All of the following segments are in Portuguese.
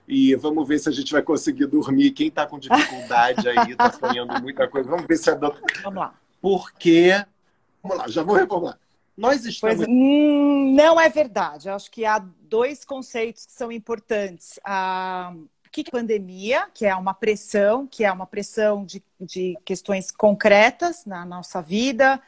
E vamos ver se a gente vai conseguir dormir. Quem está com dificuldade aí, está sonhando muita coisa. Vamos ver se a doutora... Vamos lá. Porque... Vamos lá, já vou reformular. Nós Pois, estamos... não é verdade. Eu acho que há dois conceitos que são importantes. O que é pandemia, que é uma pressão, de questões concretas na nossa vida,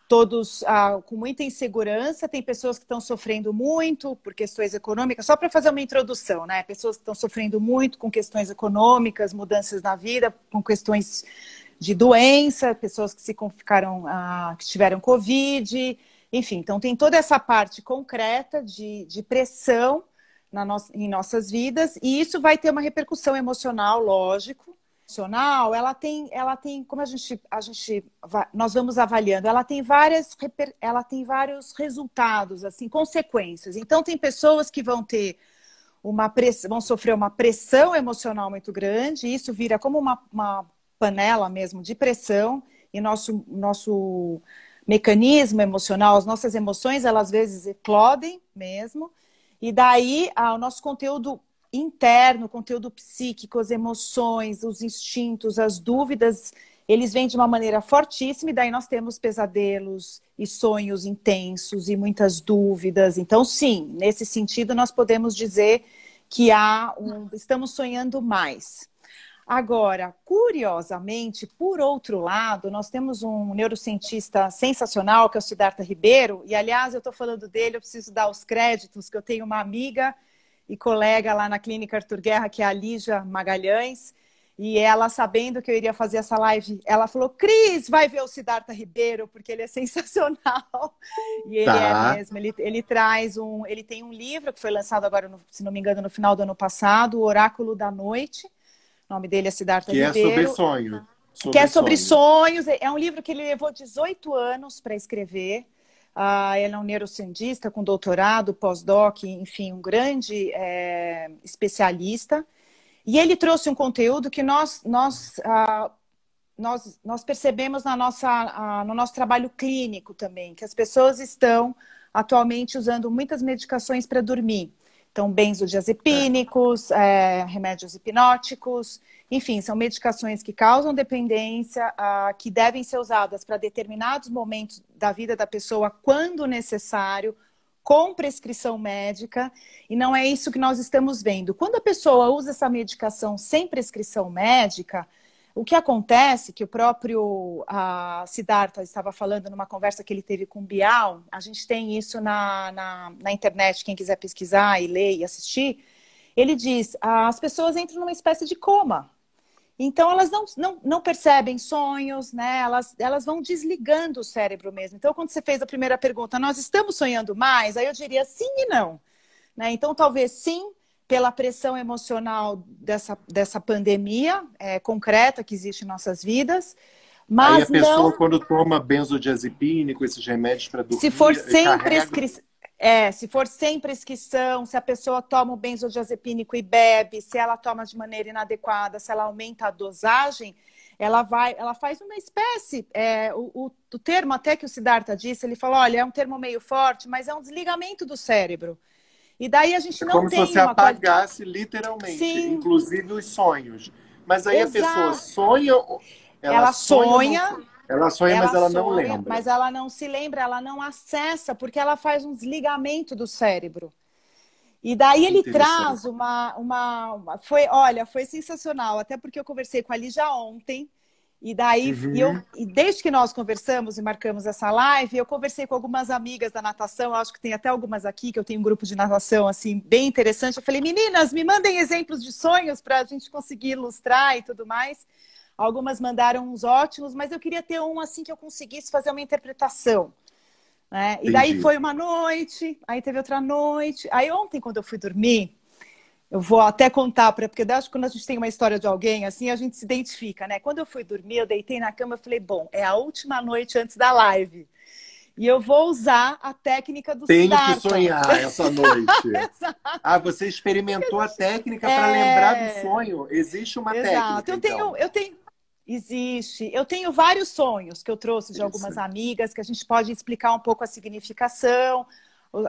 todos com muita insegurança, tem pessoas que estão sofrendo muito por questões econômicas, só para fazer uma introdução, né? Pessoas que estão sofrendo muito com questões econômicas, mudanças na vida, com questões de doença, pessoas que que tiveram Covid, enfim, então tem toda essa parte concreta de pressão em nossas vidas, e isso vai ter uma repercussão emocional, lógico. Emocional, ela tem, como nós vamos avaliando, ela tem vários resultados, assim, consequências. Então, tem pessoas que vão ter vão sofrer uma pressão emocional muito grande, e isso vira como uma panela mesmo de pressão, e nosso mecanismo emocional, as nossas emoções, elas às vezes eclodem mesmo, e daí o nosso conteúdo interno, o conteúdo psíquico, as emoções, os instintos, as dúvidas, eles vêm de uma maneira fortíssima, e daí nós temos pesadelos e sonhos intensos e muitas dúvidas. Então, sim, nesse sentido, nós podemos dizer que estamos sonhando mais. Agora, curiosamente, por outro lado, nós temos um neurocientista sensacional, que é o Siddhartha Ribeiro, e, aliás, eu estou falando dele, eu preciso dar os créditos, que eu tenho uma amiga e colega lá na Clínica Arthur Guerra, que é a Lígia Magalhães, e ela, sabendo que eu iria fazer essa live, ela falou: Cris, vai ver o Siddhartha Ribeiro, porque ele é sensacional. E ele é mesmo, ele tem um livro que foi lançado agora, se não me engano, no final do ano passado, O Oráculo da Noite. O nome dele é Siddhartha Ribeiro. Que é sobre sonho. Que é sobre sonhos. É um livro que ele levou 18 anos para escrever. Ele é um neurocientista com doutorado, pós-doc, enfim, um grande especialista. E ele trouxe um conteúdo que nós percebemos no nosso trabalho clínico também, que as pessoas estão atualmente usando muitas medicações para dormir. Então, benzodiazepínicos, remédios hipnóticos, enfim, são medicações que causam dependência, que devem ser usadas para determinados momentos da vida da pessoa, quando necessário, com prescrição médica, e não é isso que nós estamos vendo. Quando a pessoa usa essa medicação sem prescrição médica, o que acontece, que o próprio Siddhartha estava falando numa conversa que ele teve com o Bial, a gente tem isso na internet, quem quiser pesquisar e ler e assistir, ele diz, as pessoas entram numa espécie de coma. Então, elas não percebem sonhos, né? Elas vão desligando o cérebro mesmo. Então, quando você fez a primeira pergunta, nós estamos sonhando mais? Aí eu diria sim e não. Né? Então, talvez sim, pela pressão emocional dessa pandemia concreta que existe em nossas vidas. Mas aí a pessoa, quando toma benzodiazepínico, esses remédios para dormir... Se for sem prescrição... se for sem prescrição, se a pessoa toma o benzodiazepínico e bebe, se ela toma de maneira inadequada, se ela aumenta a dosagem, ela faz uma espécie, o termo até que o Siddhartha disse, ele falou, olha, é um termo meio forte, mas é um desligamento do cérebro. E daí a gente não tem como se você apagasse literalmente, sim, inclusive os sonhos. Mas aí a pessoa sonha... Ela sonha... Ela sonha, mas ela não lembra. Mas ela não se lembra, ela não acessa, porque ela faz um desligamento do cérebro. E daí ele traz foi sensacional, até porque eu conversei com a Lígia ontem, e daí, e desde que nós conversamos e marcamos essa live, eu conversei com algumas amigas da natação, acho que tem até algumas aqui, que eu tenho um grupo de natação, assim, bem interessante. Eu falei, meninas, me mandem exemplos de sonhos para a gente conseguir ilustrar e tudo mais. Algumas mandaram uns ótimos, mas eu queria ter um assim que eu conseguisse fazer uma interpretação. Né? E daí foi uma noite, aí teve outra noite. Aí ontem, quando eu fui dormir, eu vou até contar, porque eu acho que quando a gente tem uma história de alguém, assim, a gente se identifica, né? Quando eu fui dormir, eu deitei na cama e falei, bom, é a última noite antes da live. E eu vou usar a técnica do Siddhartha. Tenho que sonhar essa noite. Você experimentou a técnica para lembrar do sonho? Existe uma técnica, Existe. Eu tenho vários sonhos que eu trouxe de algumas amigas, que a gente pode explicar um pouco a significação.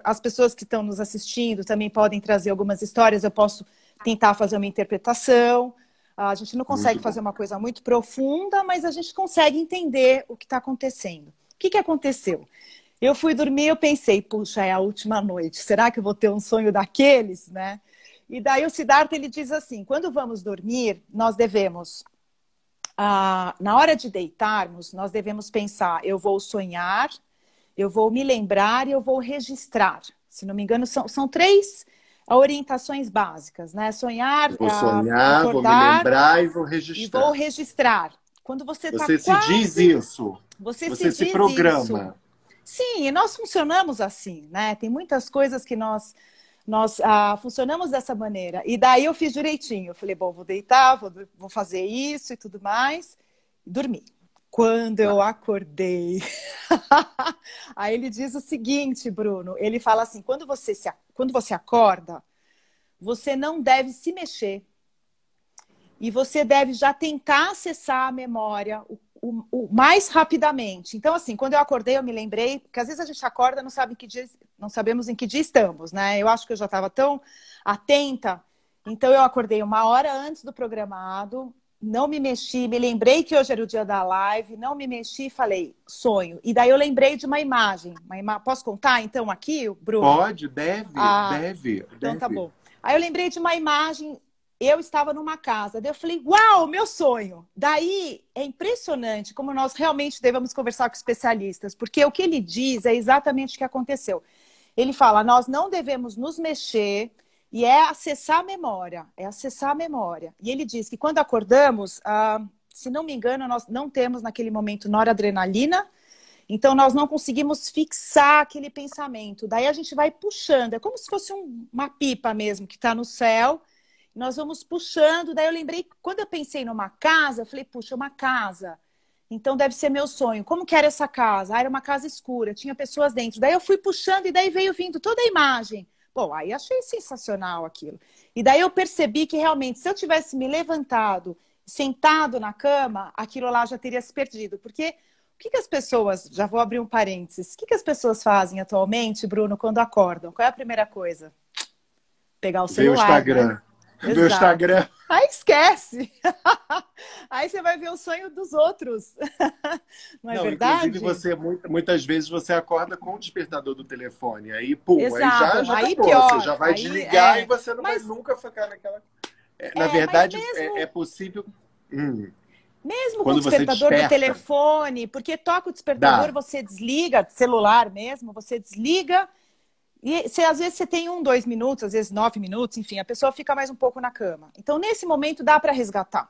As pessoas que estão nos assistindo também podem trazer algumas histórias. Eu posso tentar fazer uma interpretação. A gente não consegue Muito fazer bom. uma coisa muito profunda, mas a gente consegue entender o que está acontecendo. O que aconteceu? Eu fui dormir, eu pensei, puxa, é a última noite. Será que eu vou ter um sonho daqueles, né? E daí o Siddhartha, ele diz assim, quando vamos dormir, nós devemos, na hora de deitarmos, nós devemos pensar, eu vou sonhar, eu vou me lembrar e eu vou registrar. Se não me engano, são três orientações básicas, né? Sonhar, Eu vou sonhar, vou me acordar lembrar e vou e vou registrar. registrar. Quando você está Você se diz quase... isso. Você se Você se diz isso. programa. Sim, e nós funcionamos assim, né? Tem muitas coisas que nós funcionamos dessa maneira. E daí eu fiz direitinho. Eu falei, bom, vou deitar, vou fazer isso e tudo mais. Dormi. Quando eu acordei... Aí ele diz o seguinte, Bruno. Ele fala assim, quando você acorda, você não deve se mexer. E você deve já tentar acessar a memória o mais rapidamente. Então, assim, quando eu acordei, eu me lembrei, porque às vezes a gente acorda e não sabe não sabemos em que dia estamos, né? Eu acho que eu já estava tão atenta, então eu acordei 1 hora antes do programado, não me mexi, me lembrei que hoje era o dia da live, não me mexi e falei, sonho. E daí eu lembrei de uma imagem. Posso contar, então, aqui, Bruno? Pode, deve. Então tá bom. Aí eu lembrei de uma imagem. Eu estava numa casa, daí eu falei, uau, meu sonho. Daí é impressionante como nós realmente devemos conversar com especialistas, porque o que ele diz é exatamente o que aconteceu. Ele fala, nós não devemos nos mexer e é acessar a memória, E ele diz que quando acordamos, se não me engano, nós não temos naquele momento noradrenalina, então nós não conseguimos fixar aquele pensamento. Daí a gente vai puxando, é como se fosse uma pipa mesmo que está no céu. Nós vamos puxando, daí eu lembrei, quando eu pensei numa casa, eu falei, puxa, uma casa. Então deve ser meu sonho. Como que era essa casa? Era uma casa escura, tinha pessoas dentro. Daí eu fui puxando e daí veio vindo toda a imagem. Bom, aí achei sensacional aquilo. E daí eu percebi que realmente, se eu tivesse me levantado, sentado na cama, aquilo lá já teria se perdido. Porque o que as pessoas, já vou abrir um parênteses, o que as pessoas fazem atualmente, Bruno, quando acordam? Qual é a primeira coisa? Pegar o Ver o celular, né? Instagram. Ver o Exato. Instagram. Aí esquece. Aí você vai ver o sonho dos outros. Não é Não, inclusive verdade? você, muitas vezes você acorda com o despertador do telefone. Aí, pum, aí Exato. já Aí acabou. Você pior. já vai Aí desligar e você não vai Mas, nunca ficar naquela. Na mas verdade, é mesmo, possível. mesmo com o Quando você despertador do desperta, telefone, porque toca o despertador, dá. você desliga, celular mesmo, você desliga. E às vezes você tem 1, 2 minutos, às vezes 9 minutos, enfim, a pessoa fica mais um pouco na cama. Então, nesse momento, dá para resgatar,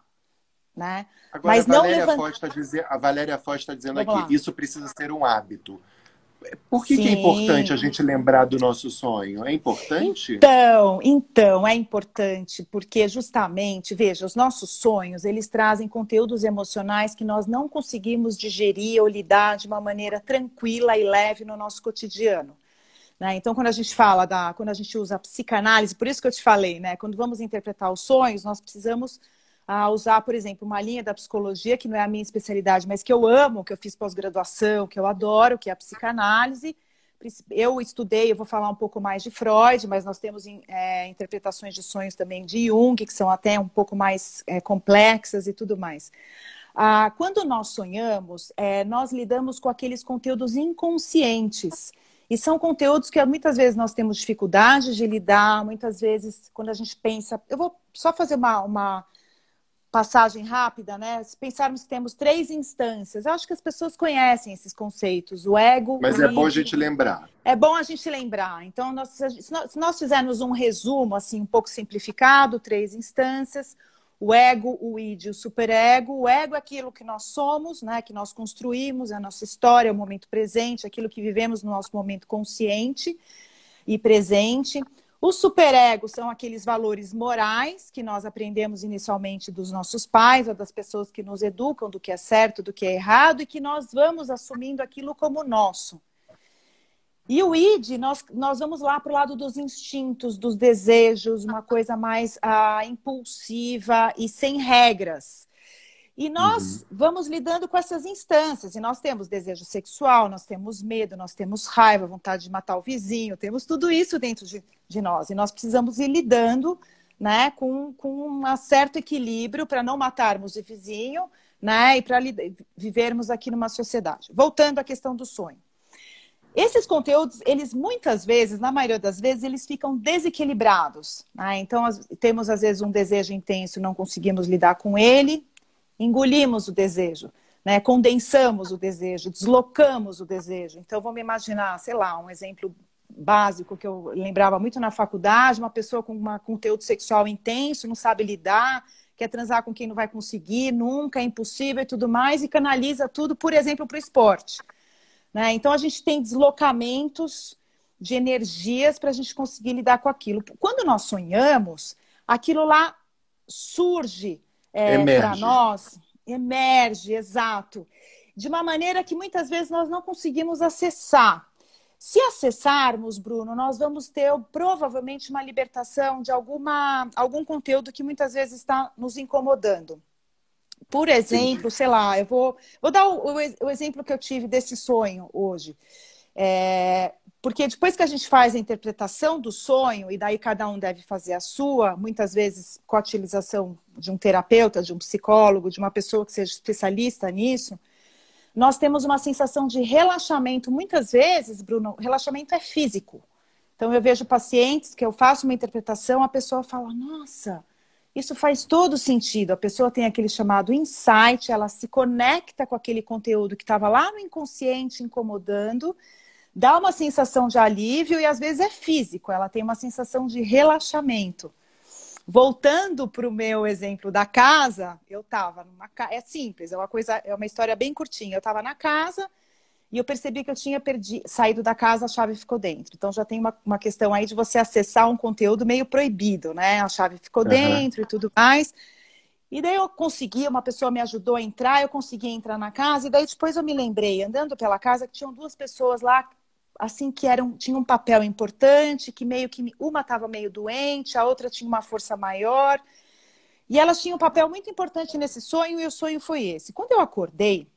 né? Agora, Mas não levanta. A Valéria Foz está dizendo Vamos aqui, lá. isso precisa ser um hábito. Por que é importante a Sim. gente lembrar do nosso sonho? É importante? Então, é importante, porque justamente, veja, os nossos sonhos, eles trazem conteúdos emocionais que nós não conseguimos digerir ou lidar de uma maneira tranquila e leve no nosso cotidiano. Né? Então, quando a gente quando a gente usa a psicanálise, por isso que eu te falei, né? Quando vamos interpretar os sonhos, nós precisamos usar, por exemplo, uma linha da psicologia, que não é a minha especialidade, mas que eu amo, que eu fiz pós-graduação, que eu adoro, que é a psicanálise. Eu estudei, eu vou falar um pouco mais de Freud, mas nós temos interpretações de sonhos também de Jung, que são até um pouco mais complexas e tudo mais. Quando nós sonhamos, nós lidamos com aqueles conteúdos inconscientes. E são conteúdos que muitas vezes nós temos dificuldade de lidar, muitas vezes quando a gente pensa... Eu vou só fazer uma passagem rápida, né? Se pensarmos que temos 3 instâncias, eu acho que as pessoas conhecem esses conceitos, o ego, Mas o é bom a id. gente lembrar. É bom a gente lembrar. Então, se nós fizermos um resumo, assim, um pouco simplificado, 3 instâncias, o ego, o id e o superego. O ego é aquilo que nós somos, né? Que nós construímos, é a nossa história, é o momento presente, aquilo que vivemos no nosso momento consciente e presente. Os superegos são aqueles valores morais que nós aprendemos inicialmente dos nossos pais ou das pessoas que nos educam do que é certo, do que é errado e que nós vamos assumindo aquilo como nosso. E o id, nós vamos lá para o lado dos instintos, dos desejos, uma coisa mais impulsiva e sem regras. E nós vamos lidando com essas instâncias. E nós temos desejo sexual, nós temos medo, nós temos raiva, vontade de matar o vizinho, temos tudo isso dentro de nós. E nós precisamos ir lidando né, com um certo equilíbrio para não matarmos o vizinho, né, e para vivermos aqui numa sociedade. Voltando à questão do sonho. Esses conteúdos, eles muitas vezes, na maioria das vezes, eles ficam desequilibrados, né? Então, temos às vezes um desejo intenso, não conseguimos lidar com ele, engolimos o desejo, né? Condensamos o desejo, deslocamos o desejo. Então, vamos imaginar, sei lá, um exemplo básico que eu lembrava muito na faculdade, uma pessoa com um conteúdo sexual intenso, não sabe lidar, quer transar com quem não vai conseguir, nunca, é impossível e tudo mais, e canaliza tudo, por exemplo, para o esporte. Né? Então, a gente tem deslocamentos de energias para a gente conseguir lidar com aquilo. Quando nós sonhamos, aquilo lá surge para nós, emerge, exato, de uma maneira que muitas vezes nós não conseguimos acessar. Se acessarmos, Bruno, nós vamos ter provavelmente uma libertação de algum conteúdo que muitas vezes está nos incomodando. Por exemplo, sei lá, eu vou dar o exemplo que eu tive desse sonho hoje. Porque depois que a gente faz a interpretação do sonho, e daí cada um deve fazer a sua, muitas vezes com a utilização de um terapeuta, de um psicólogo, de uma pessoa que seja especialista nisso, nós temos uma sensação de relaxamento. Muitas vezes, Bruno, relaxamento é físico. Então, eu vejo pacientes que eu faço uma interpretação, a pessoa fala, nossa, isso faz todo sentido. A pessoa tem aquele chamado insight, ela se conecta com aquele conteúdo que estava lá no inconsciente incomodando, dá uma sensação de alívio e às vezes é físico, ela tem uma sensação de relaxamento. Voltando para o meu exemplo da casa, eu estava numa casa, é simples, é uma história bem curtinha. Eu estava na casa e eu percebi que eu tinha saído da casa, a chave ficou dentro. Então já tem uma questão aí de você acessar um conteúdo meio proibido, né? A chave ficou dentro e tudo mais. E daí eu consegui, uma pessoa me ajudou a entrar, eu consegui entrar na casa, e daí depois eu me lembrei, andando pela casa, que tinham duas pessoas lá, assim, que tinham um papel importante, que meio que uma estava meio doente, a outra tinha uma força maior, e elas tinham um papel muito importante nesse sonho, e o sonho foi esse. Quando eu acordei,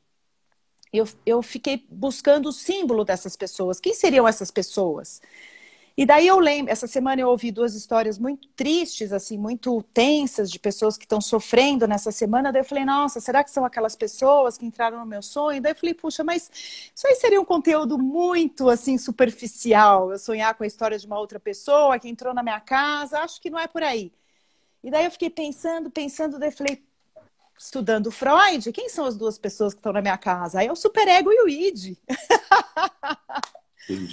eu fiquei buscando o símbolo dessas pessoas. Quem seriam essas pessoas? E daí eu lembro, essa semana eu ouvi duas histórias muito tristes, assim, muito tensas, de pessoas que estão sofrendo nessa semana. Daí eu falei, nossa, será que são aquelas pessoas que entraram no meu sonho? Daí eu falei, puxa, mas isso aí seria um conteúdo muito, assim, superficial. Eu sonhar com a história de uma outra pessoa que entrou na minha casa, acho que não é por aí. E daí eu fiquei pensando, daí eu falei, estudando Freud, quem são as duas pessoas que estão na minha casa? Aí é o superego e o id.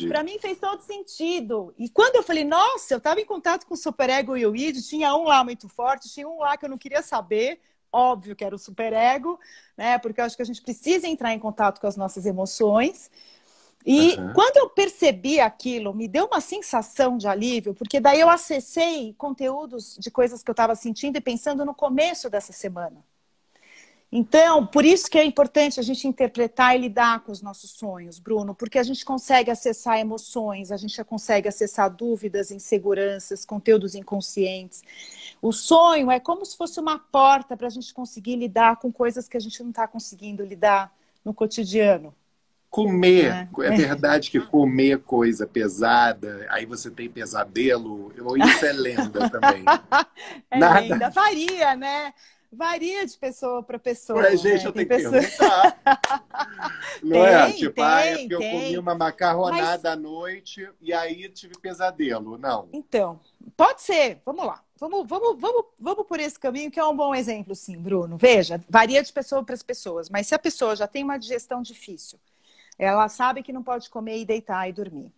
Para mim fez todo sentido. E quando eu falei, nossa, eu estava em contato com o superego e o id, tinha um lá muito forte, tinha um lá que eu não queria saber, óbvio que era o superego, né? Porque eu acho que a gente precisa entrar em contato com as nossas emoções. E quando eu percebi aquilo, me deu uma sensação de alívio, porque daí eu acessei conteúdos de coisas que eu estava sentindo e pensando no começo dessa semana. Então, por isso que é importante a gente interpretar e lidar com os nossos sonhos, Bruno, porque a gente consegue acessar emoções, a gente consegue acessar dúvidas, inseguranças, conteúdos inconscientes. O sonho é como se fosse uma porta para a gente conseguir lidar com coisas que a gente não está conseguindo lidar no cotidiano. Comer, é verdade que comer coisa pesada, aí você tem pesadelo, ou isso é lenda também? Lenda, varia, né? Varia de pessoa para pessoa. Ué, gente, eu tenho que perguntar. Não é? Tipo, é porque eu comi uma macarronada à noite e aí tive pesadelo. Não. Então, pode ser. Vamos lá. Vamos por esse caminho, que é um bom exemplo, sim, Bruno. Veja, varia de pessoa para as pessoas, mas se a pessoa já tem uma digestão difícil, ela sabe que não pode comer e deitar e dormir.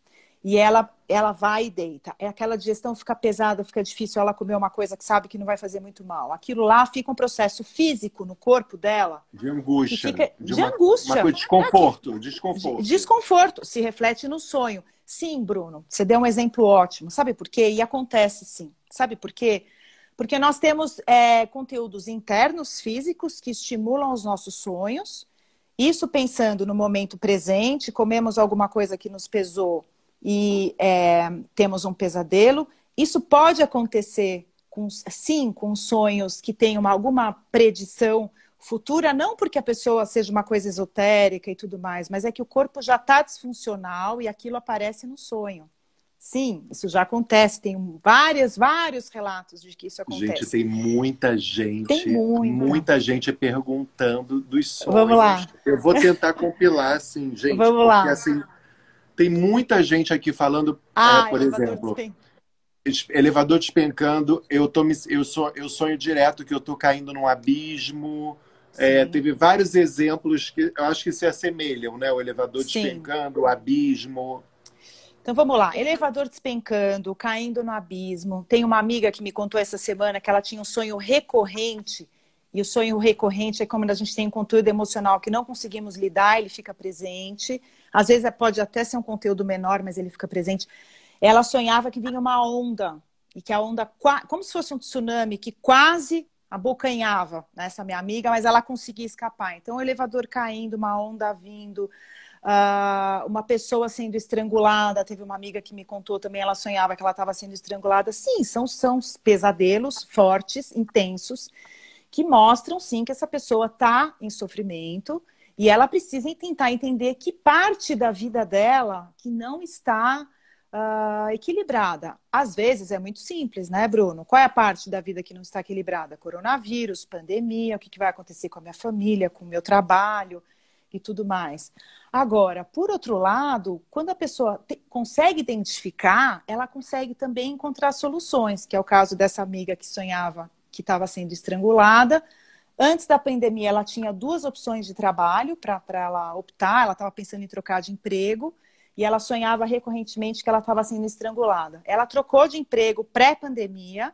E ela vai e deita. Aquela digestão fica pesada, fica difícil ela comer uma coisa que sabe que não vai fazer muito mal. Aquilo lá fica um processo físico no corpo dela. De angústia. De angústia. Uma coisa de desconforto. Desconforto. Se reflete no sonho. Sim, Bruno, você deu um exemplo ótimo. Sabe por quê? E acontece sim. Sabe por quê? Porque nós temos conteúdos internos, físicos, que estimulam os nossos sonhos. Isso pensando no momento presente, comemos alguma coisa que nos pesou e temos um pesadelo. Isso pode acontecer com sonhos que tenham alguma predição futura, não porque a pessoa seja uma coisa esotérica e tudo mais, mas é que o corpo já está disfuncional e aquilo aparece no sonho, Sim, isso já acontece. Tem vários relatos de que isso acontece. Gente, tem muita gente perguntando dos Vamos lá. sonhos. Eu vou tentar compilar, assim, gente, Vamos porque lá. assim, tem muita gente aqui falando, por exemplo, elevador despencando, eu sonho direto que eu tô caindo num abismo. Teve vários exemplos que eu acho que se assemelham, né? O elevador despencando, o abismo. Então vamos lá, elevador despencando, caindo no abismo. Tem uma amiga que me contou essa semana que ela tinha um sonho recorrente, e o sonho recorrente é como a gente tem um conteúdo emocional que não conseguimos lidar, ele fica presente. Às vezes pode até ser um conteúdo menor, mas ele fica presente. Ela sonhava que vinha uma onda, e que a onda, como se fosse um tsunami, que quase abocanhava essa minha amiga, mas ela conseguia escapar. Então o elevador caindo, uma onda vindo, uma pessoa sendo estrangulada. Teve uma amiga que me contou também, ela sonhava que ela estava sendo estrangulada. Sim, são pesadelos fortes, intensos, que mostram sim que essa pessoa está em sofrimento e ela precisa tentar entender que parte da vida dela que não está equilibrada. Às vezes é muito simples, né, Bruno? Qual é a parte da vida que não está equilibrada? Coronavírus, pandemia, o que vai acontecer com a minha família, com o meu trabalho e tudo mais. Agora, por outro lado, quando a pessoa consegue identificar, ela consegue também encontrar soluções, que é o caso dessa amiga que sonhava que estava sendo estrangulada. Antes da pandemia, ela tinha 2 opções de trabalho para ela optar, ela estava pensando em trocar de emprego, e ela sonhava recorrentemente que ela estava sendo estrangulada. Ela trocou de emprego pré-pandemia,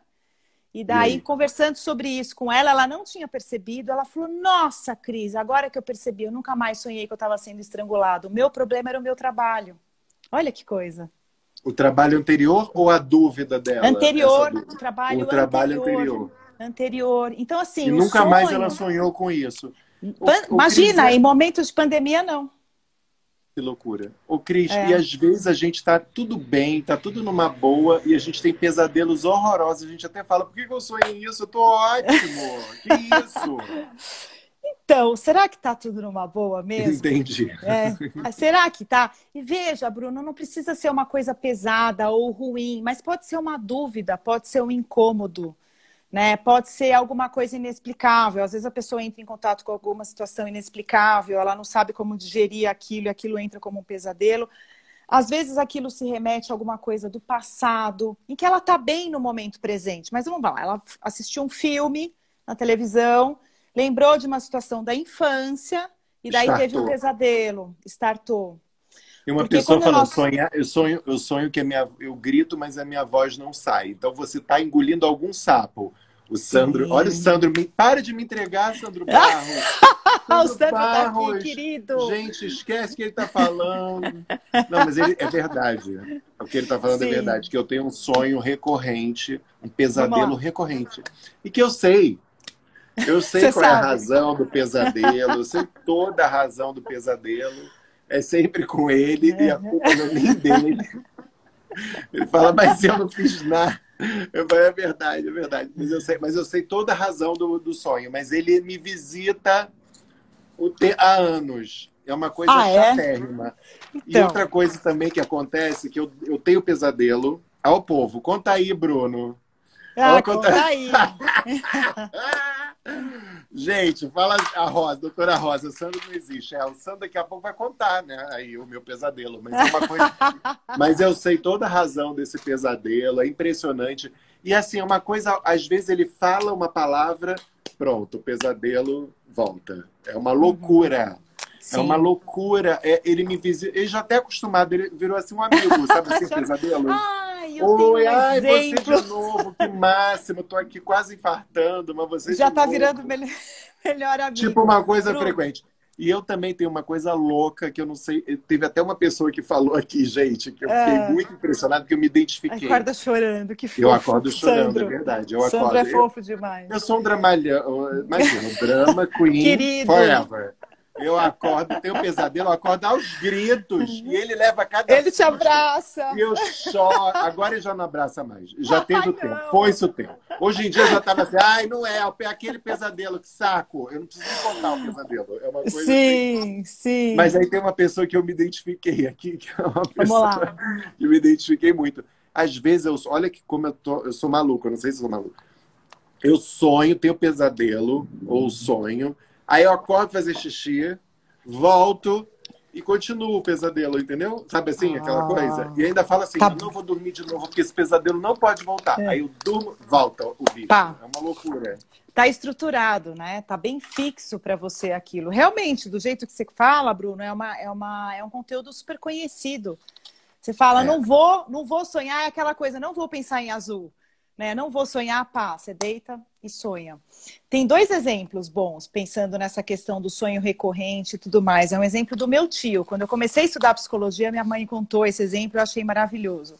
e daí, conversando sobre isso com ela, ela não tinha percebido. Ela falou, nossa, Cris, agora que eu percebi, eu nunca mais sonhei que eu estava sendo estrangulado. O meu problema era o meu trabalho. Olha que coisa. O trabalho anterior ou a dúvida dela? Anterior, o trabalho anterior. Anterior. Então, assim, e nunca mais ela sonhou com isso. Imagina, Cris, em momentos de pandemia, não. Que loucura. Ô, Cris, e às vezes a gente tá tudo bem, tá tudo numa boa, e a gente tem pesadelos horrorosos. A gente até fala, por que eu sonhei isso? Eu tô ótimo. Que isso? Então, será que tá tudo numa boa mesmo? Entendi. Será que tá? E veja, Bruno, não precisa ser uma coisa pesada ou ruim, mas pode ser uma dúvida, pode ser um incômodo, né? Pode ser alguma coisa inexplicável. Às vezes a pessoa entra em contato com alguma situação inexplicável, ela não sabe como digerir aquilo e aquilo entra como um pesadelo. Às vezes aquilo se remete a alguma coisa do passado, em que ela está bem no momento presente. Mas vamos lá, ela assistiu um filme na televisão, lembrou de uma situação da infância e daí teve um pesadelo, startou. E uma pessoa falando, eu sonho que eu grito, mas a minha voz não sai. Então você está engolindo algum sapo. O Sandro, olha o Sandro, para de me entregar, Sandro Barros. O Sandro tá aqui, querido. Gente, esquece o que ele está falando. Não, mas é verdade. O que ele está falando é verdade. Que eu tenho um sonho recorrente, um pesadelo recorrente. E que eu sei qual é a razão do pesadelo, eu sei toda a razão do pesadelo. É sempre com ele e a culpa não é nem dele. Ele fala, mas eu não fiz nada. Eu falo, é verdade. Mas eu sei toda a razão do sonho. Mas ele me visita há anos. É uma coisa chatérrima. Então. E outra coisa também que acontece, que eu tenho pesadelo. Ao povo, conta aí, Bruno. Conta aí. Gente, fala a Rosa, doutora Rosa, o Sandro não existe. O Sandro daqui a pouco vai contar, né? Aí o meu pesadelo. Mas é uma coisa. Mas eu sei toda a razão desse pesadelo, é impressionante. E assim, é uma coisa, às vezes ele fala uma palavra, pronto, o pesadelo volta. É uma loucura. É uma loucura. Ele me visita. Ele já até acostumado, ele virou assim um amigo, sabe assim, pesadelo? Oi, você de novo, que máximo. Tô aqui quase infartando, mas você já tá virando melhor amigo. Tipo uma coisa frequente. E eu também tenho uma coisa louca que eu não sei. Teve até uma pessoa que falou aqui, gente, que eu fiquei muito impressionado, que eu me identifiquei. Acorda chorando, que fofo. Eu acordo chorando, Sandro. É verdade. Sandro é fofo demais. Eu sou um dramalhão, imagina, um drama queen Querido. forever. Eu acordo, tenho um pesadelo, eu acordo aos gritos. E ele leva cada Ele te susto. abraça. E eu choro. Agora ele já não abraça mais. Já teve o tempo. Não. Foi-se o tempo. Hoje em dia eu já estava assim, ai, não é aquele pesadelo, que saco. Eu não preciso nem contar o pesadelo. É uma coisa Sim, assim. sim. Mas aí tem uma pessoa que eu me identifiquei aqui, que é uma Vamos pessoa lá. que eu me identifiquei muito. Às vezes, olha que como eu sou maluco, eu não sei se eu sou maluco. Eu sonho, tenho pesadelo, ou sonho, aí eu acordo fazer xixi, volto e continuo o pesadelo, entendeu? Sabe assim, aquela coisa? E ainda falo assim, Tá. eu não vou dormir de novo, porque esse pesadelo não pode voltar. Aí eu durmo, volta o bicho. Tá. É uma loucura. Tá estruturado, né? Tá bem fixo para você aquilo. Realmente, do jeito que você fala, Bruno, é um conteúdo super conhecido. Você fala, não vou sonhar, é aquela coisa, não vou pensar em azul, né? Não vou sonhar, pá, você deita e sonha. Tem dois exemplos bons, pensando nessa questão do sonho recorrente e tudo mais. É um exemplo do meu tio. Quando eu comecei a estudar psicologia, minha mãe contou esse exemplo, eu achei maravilhoso.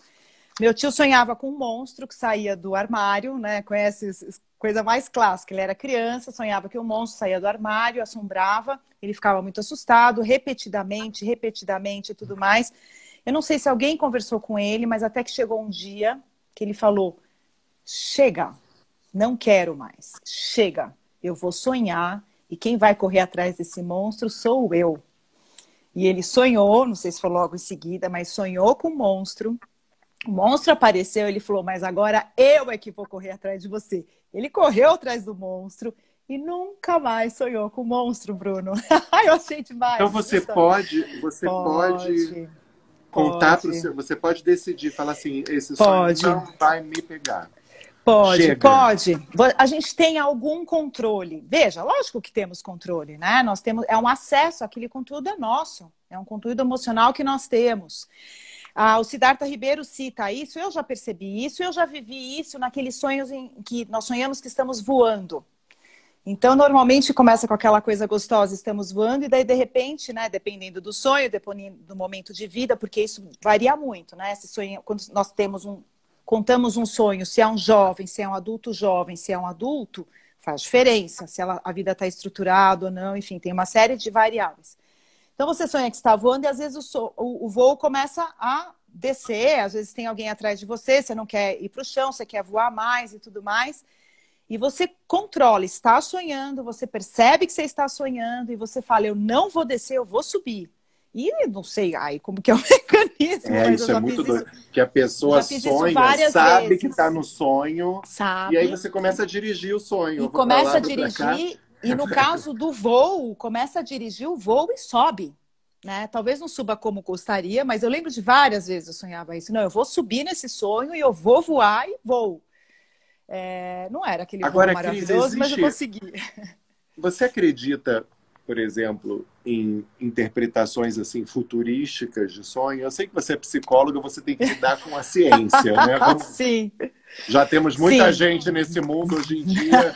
Meu tio sonhava com um monstro que saía do armário, né? Conhece coisa mais clássica. Ele era criança, sonhava que o monstro saía do armário, assombrava, ele ficava muito assustado, repetidamente e tudo mais. Eu não sei se alguém conversou com ele, mas até que chegou um dia que ele falou: chega, não quero mais, chega, eu vou sonhar e quem vai correr atrás desse monstro sou eu. E ele sonhou, não sei se foi logo em seguida, mas sonhou com o monstro. O monstro apareceu, ele falou, mas agora eu é que vou correr atrás de você. Ele correu atrás do monstro e nunca mais sonhou com o monstro, Bruno. Eu achei demais. Então você pode contar para o seu, você pode decidir, falar assim, esse sonho não vai me pegar. Pode. A gente tem algum controle. Veja, lógico que temos controle, né? Nós temos, é um acesso, aquele conteúdo é nosso. É um conteúdo emocional que nós temos. O Siddhartha Ribeiro cita isso, eu já percebi isso, eu já vivi isso naqueles sonhos em que nós sonhamos que estamos voando. Então, normalmente começa com aquela coisa gostosa, estamos voando, e daí, de repente, né, dependendo do sonho, dependendo do momento de vida, porque isso varia muito, né? Se sonho, quando nós contamos um sonho, se é um jovem, se é um adulto jovem, se é um adulto, faz diferença, se a vida está estruturada ou não, enfim, tem uma série de variáveis. Então, você sonha que está voando e, às vezes, o voo começa a descer, às vezes tem alguém atrás de você, você não quer ir para o chão, você quer voar mais e tudo mais. E você controla, está sonhando, você percebe que você está sonhando e você fala, eu não vou descer, eu vou subir. E não sei como que é o mecanismo. Mas isso é muito doido. Que a pessoa sonha, sabe que está no sonho, sabe. E aí você começa a dirigir o sonho. E começa a dirigir, e no caso do voo, começa a dirigir o voo e sobe. Né? Talvez não suba como gostaria, mas eu lembro de várias vezes eu sonhava isso. Não, eu vou subir nesse sonho e eu vou voar e vou. Não era aquele voo maravilhoso, Cris, mas eu consegui. Você acredita, por exemplo, em interpretações assim futurísticas de sonho? Eu sei que você é psicóloga, você tem que lidar com a ciência, né? Sim. Já temos muita gente nesse mundo hoje em dia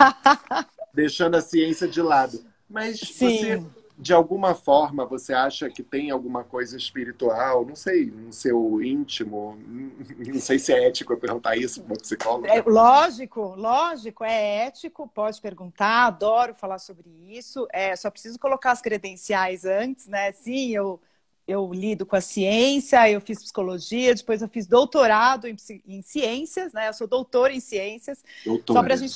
deixando a ciência de lado. Mas você, de alguma forma, você acha que tem alguma coisa espiritual, não sei, no seu íntimo, não sei se é ético eu perguntar isso para uma psicóloga. Lógico, é ético, pode perguntar, adoro falar sobre isso, só preciso colocar as credenciais antes, né? Sim, eu lido com a ciência, eu fiz psicologia, depois eu fiz doutorado em ciências, né? Eu sou doutora em ciências. Doutora. Só para a gente...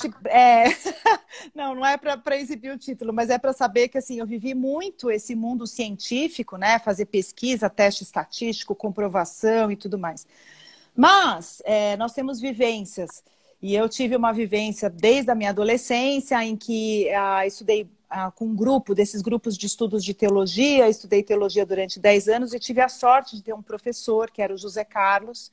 Não é para exibir o título, mas é para saber que assim, eu vivi muito esse mundo científico, né? Fazer pesquisa, teste estatístico, comprovação e tudo mais. Mas nós temos vivências. E eu tive uma vivência desde a minha adolescência, em que estudei com um grupo, desses grupos de estudos de teologia, estudei teologia durante 10 anos e tive a sorte de ter um professor, que era o José Carlos,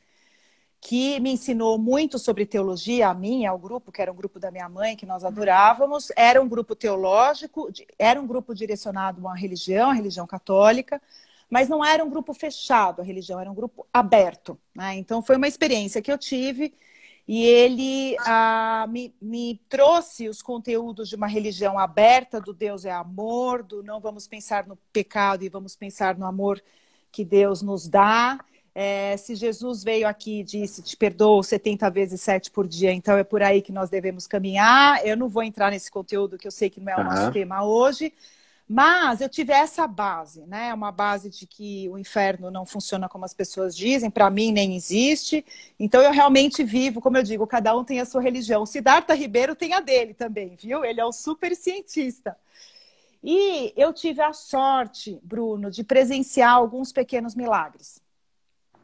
que me ensinou muito sobre teologia, a mim, ao grupo, que era um grupo da minha mãe, que nós adorávamos. Era um grupo teológico, era um grupo direcionado a uma religião, a religião católica, mas não era um grupo fechado, a religião era um grupo aberto, né? Então foi uma experiência que eu tive. E ele me trouxe os conteúdos de uma religião aberta, do Deus é amor, do não vamos pensar no pecado e vamos pensar no amor que Deus nos dá. Se Jesus veio aqui e disse, te perdoo 70 vezes 7 por dia, então é por aí que nós devemos caminhar. Eu não vou entrar nesse conteúdo, que eu sei que não é o nosso tema hoje, Mas eu tive essa base, né? Uma base de que o inferno não funciona como as pessoas dizem, para mim nem existe. Então eu realmente vivo, como eu digo, cada um tem a sua religião. O Siddhartha Ribeiro tem a dele também, viu? Ele é um super cientista. E eu tive a sorte, Bruno, de presenciar alguns pequenos milagres.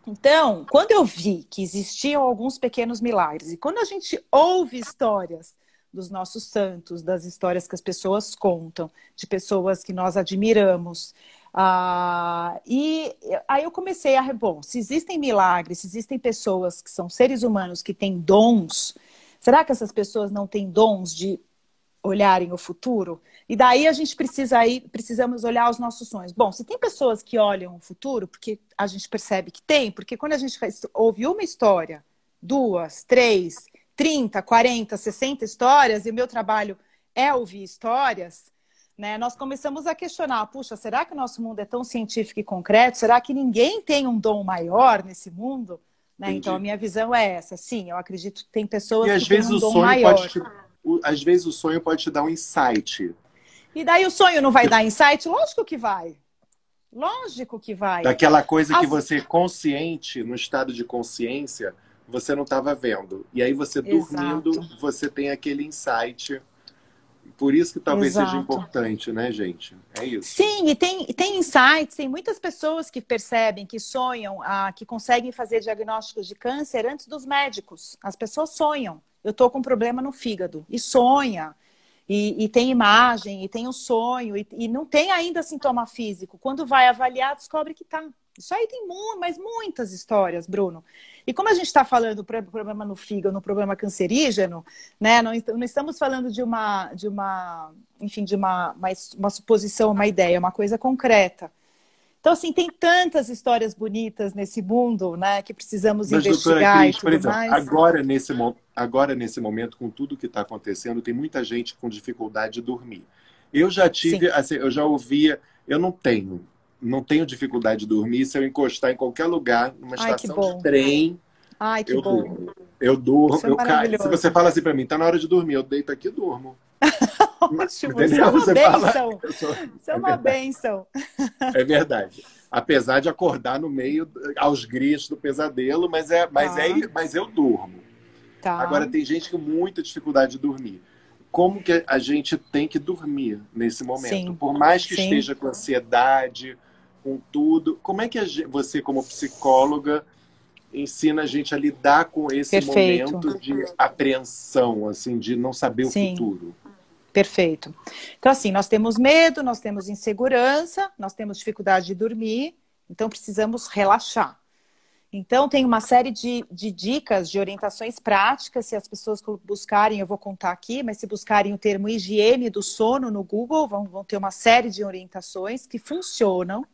Então, quando eu vi que existiam alguns pequenos milagres, e quando a gente ouve histórias dos nossos santos, das histórias que as pessoas contam, de pessoas que nós admiramos, e aí eu comecei a, bom, se existem milagres, se existem pessoas que são seres humanos que têm dons, será que essas pessoas não têm dons de olharem o futuro? E daí a gente precisamos olhar os nossos sonhos. Bom, se tem pessoas que olham o futuro, porque a gente percebe que tem, porque quando a gente ouve uma história, 2, 3, 30, 40, 60 histórias, e o meu trabalho é ouvir histórias, né, nós começamos a questionar, puxa, será que o nosso mundo é tão científico e concreto? Será que ninguém tem um dom maior nesse mundo? Né? Então a minha visão é essa. Sim, eu acredito que tem pessoas que têm um dom maior. Às vezes o sonho pode te dar um insight. E daí o sonho não vai dar insight? Lógico que vai. Lógico que vai. Daquela coisa que você consciente, no estado de consciência, você não estava vendo. E aí você dormindo, você tem aquele insight. Por isso que talvez seja importante, né, gente? É isso. Sim, e tem insights, tem muitas pessoas que percebem, que sonham, que conseguem fazer diagnósticos de câncer antes dos médicos. As pessoas sonham. Eu estou com um problema no fígado. E sonha. E tem imagem, e tem um sonho, e não tem ainda sintoma físico. Quando vai avaliar, descobre que tá. Isso aí tem mas muitas histórias, Bruno. E como a gente está falando do problema no fígado, no problema cancerígeno, né? Não estamos falando de uma suposição, uma ideia, uma coisa concreta. Então, assim, tem tantas histórias bonitas nesse mundo, né, que precisamos investigar e tudo mais. Agora, nesse momento, com tudo que está acontecendo, tem muita gente com dificuldade de dormir. Eu já tive, assim, eu já ouvia, eu não tenho dificuldade de dormir. Se eu encostar em qualquer lugar, numa estação de trem, eu durmo. Eu durmo, eu caio. Se você fala assim para mim, tá na hora de dormir, eu deito aqui e durmo. Ótimo, isso é uma bênção. Isso é uma bênção. É verdade. Apesar de acordar no meio, aos gritos do pesadelo, mas eu durmo. Tá. Agora, tem gente com muita dificuldade de dormir. Como que a gente tem que dormir nesse momento? Sim. Por mais que esteja com ansiedade, com tudo, como é que você, como psicóloga, ensina a gente a lidar com esse momento de apreensão, assim, de não saber o futuro? Perfeito. Então, assim, nós temos medo, nós temos insegurança, nós temos dificuldade de dormir, então precisamos relaxar. Então, tem uma série de dicas, de orientações práticas, se as pessoas buscarem, eu vou contar aqui, mas se buscarem o termo higiene do sono no Google, vão ter uma série de orientações que funcionam.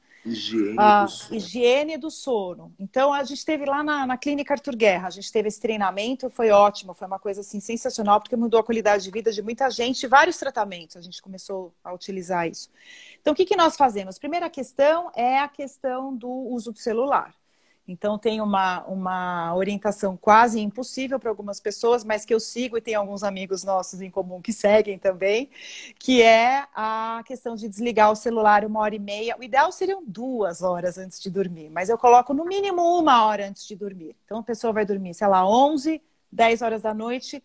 Higiene do sono. Então, a gente teve lá na Clínica Arthur Guerra, a gente teve esse treinamento, foi ótimo, foi uma coisa assim sensacional, porque mudou a qualidade de vida de muita gente, vários tratamentos, a gente começou a utilizar isso. Então, o que nós fazemos? Primeira questão é a questão do uso do celular. Então, tem uma orientação quase impossível para algumas pessoas, mas que eu sigo e tem alguns amigos nossos em comum que seguem também, que é a questão de desligar o celular 1h30. O ideal seriam 2 horas antes de dormir, mas eu coloco no mínimo 1 hora antes de dormir. Então, a pessoa vai dormir, sei lá, 11, 10 horas da noite,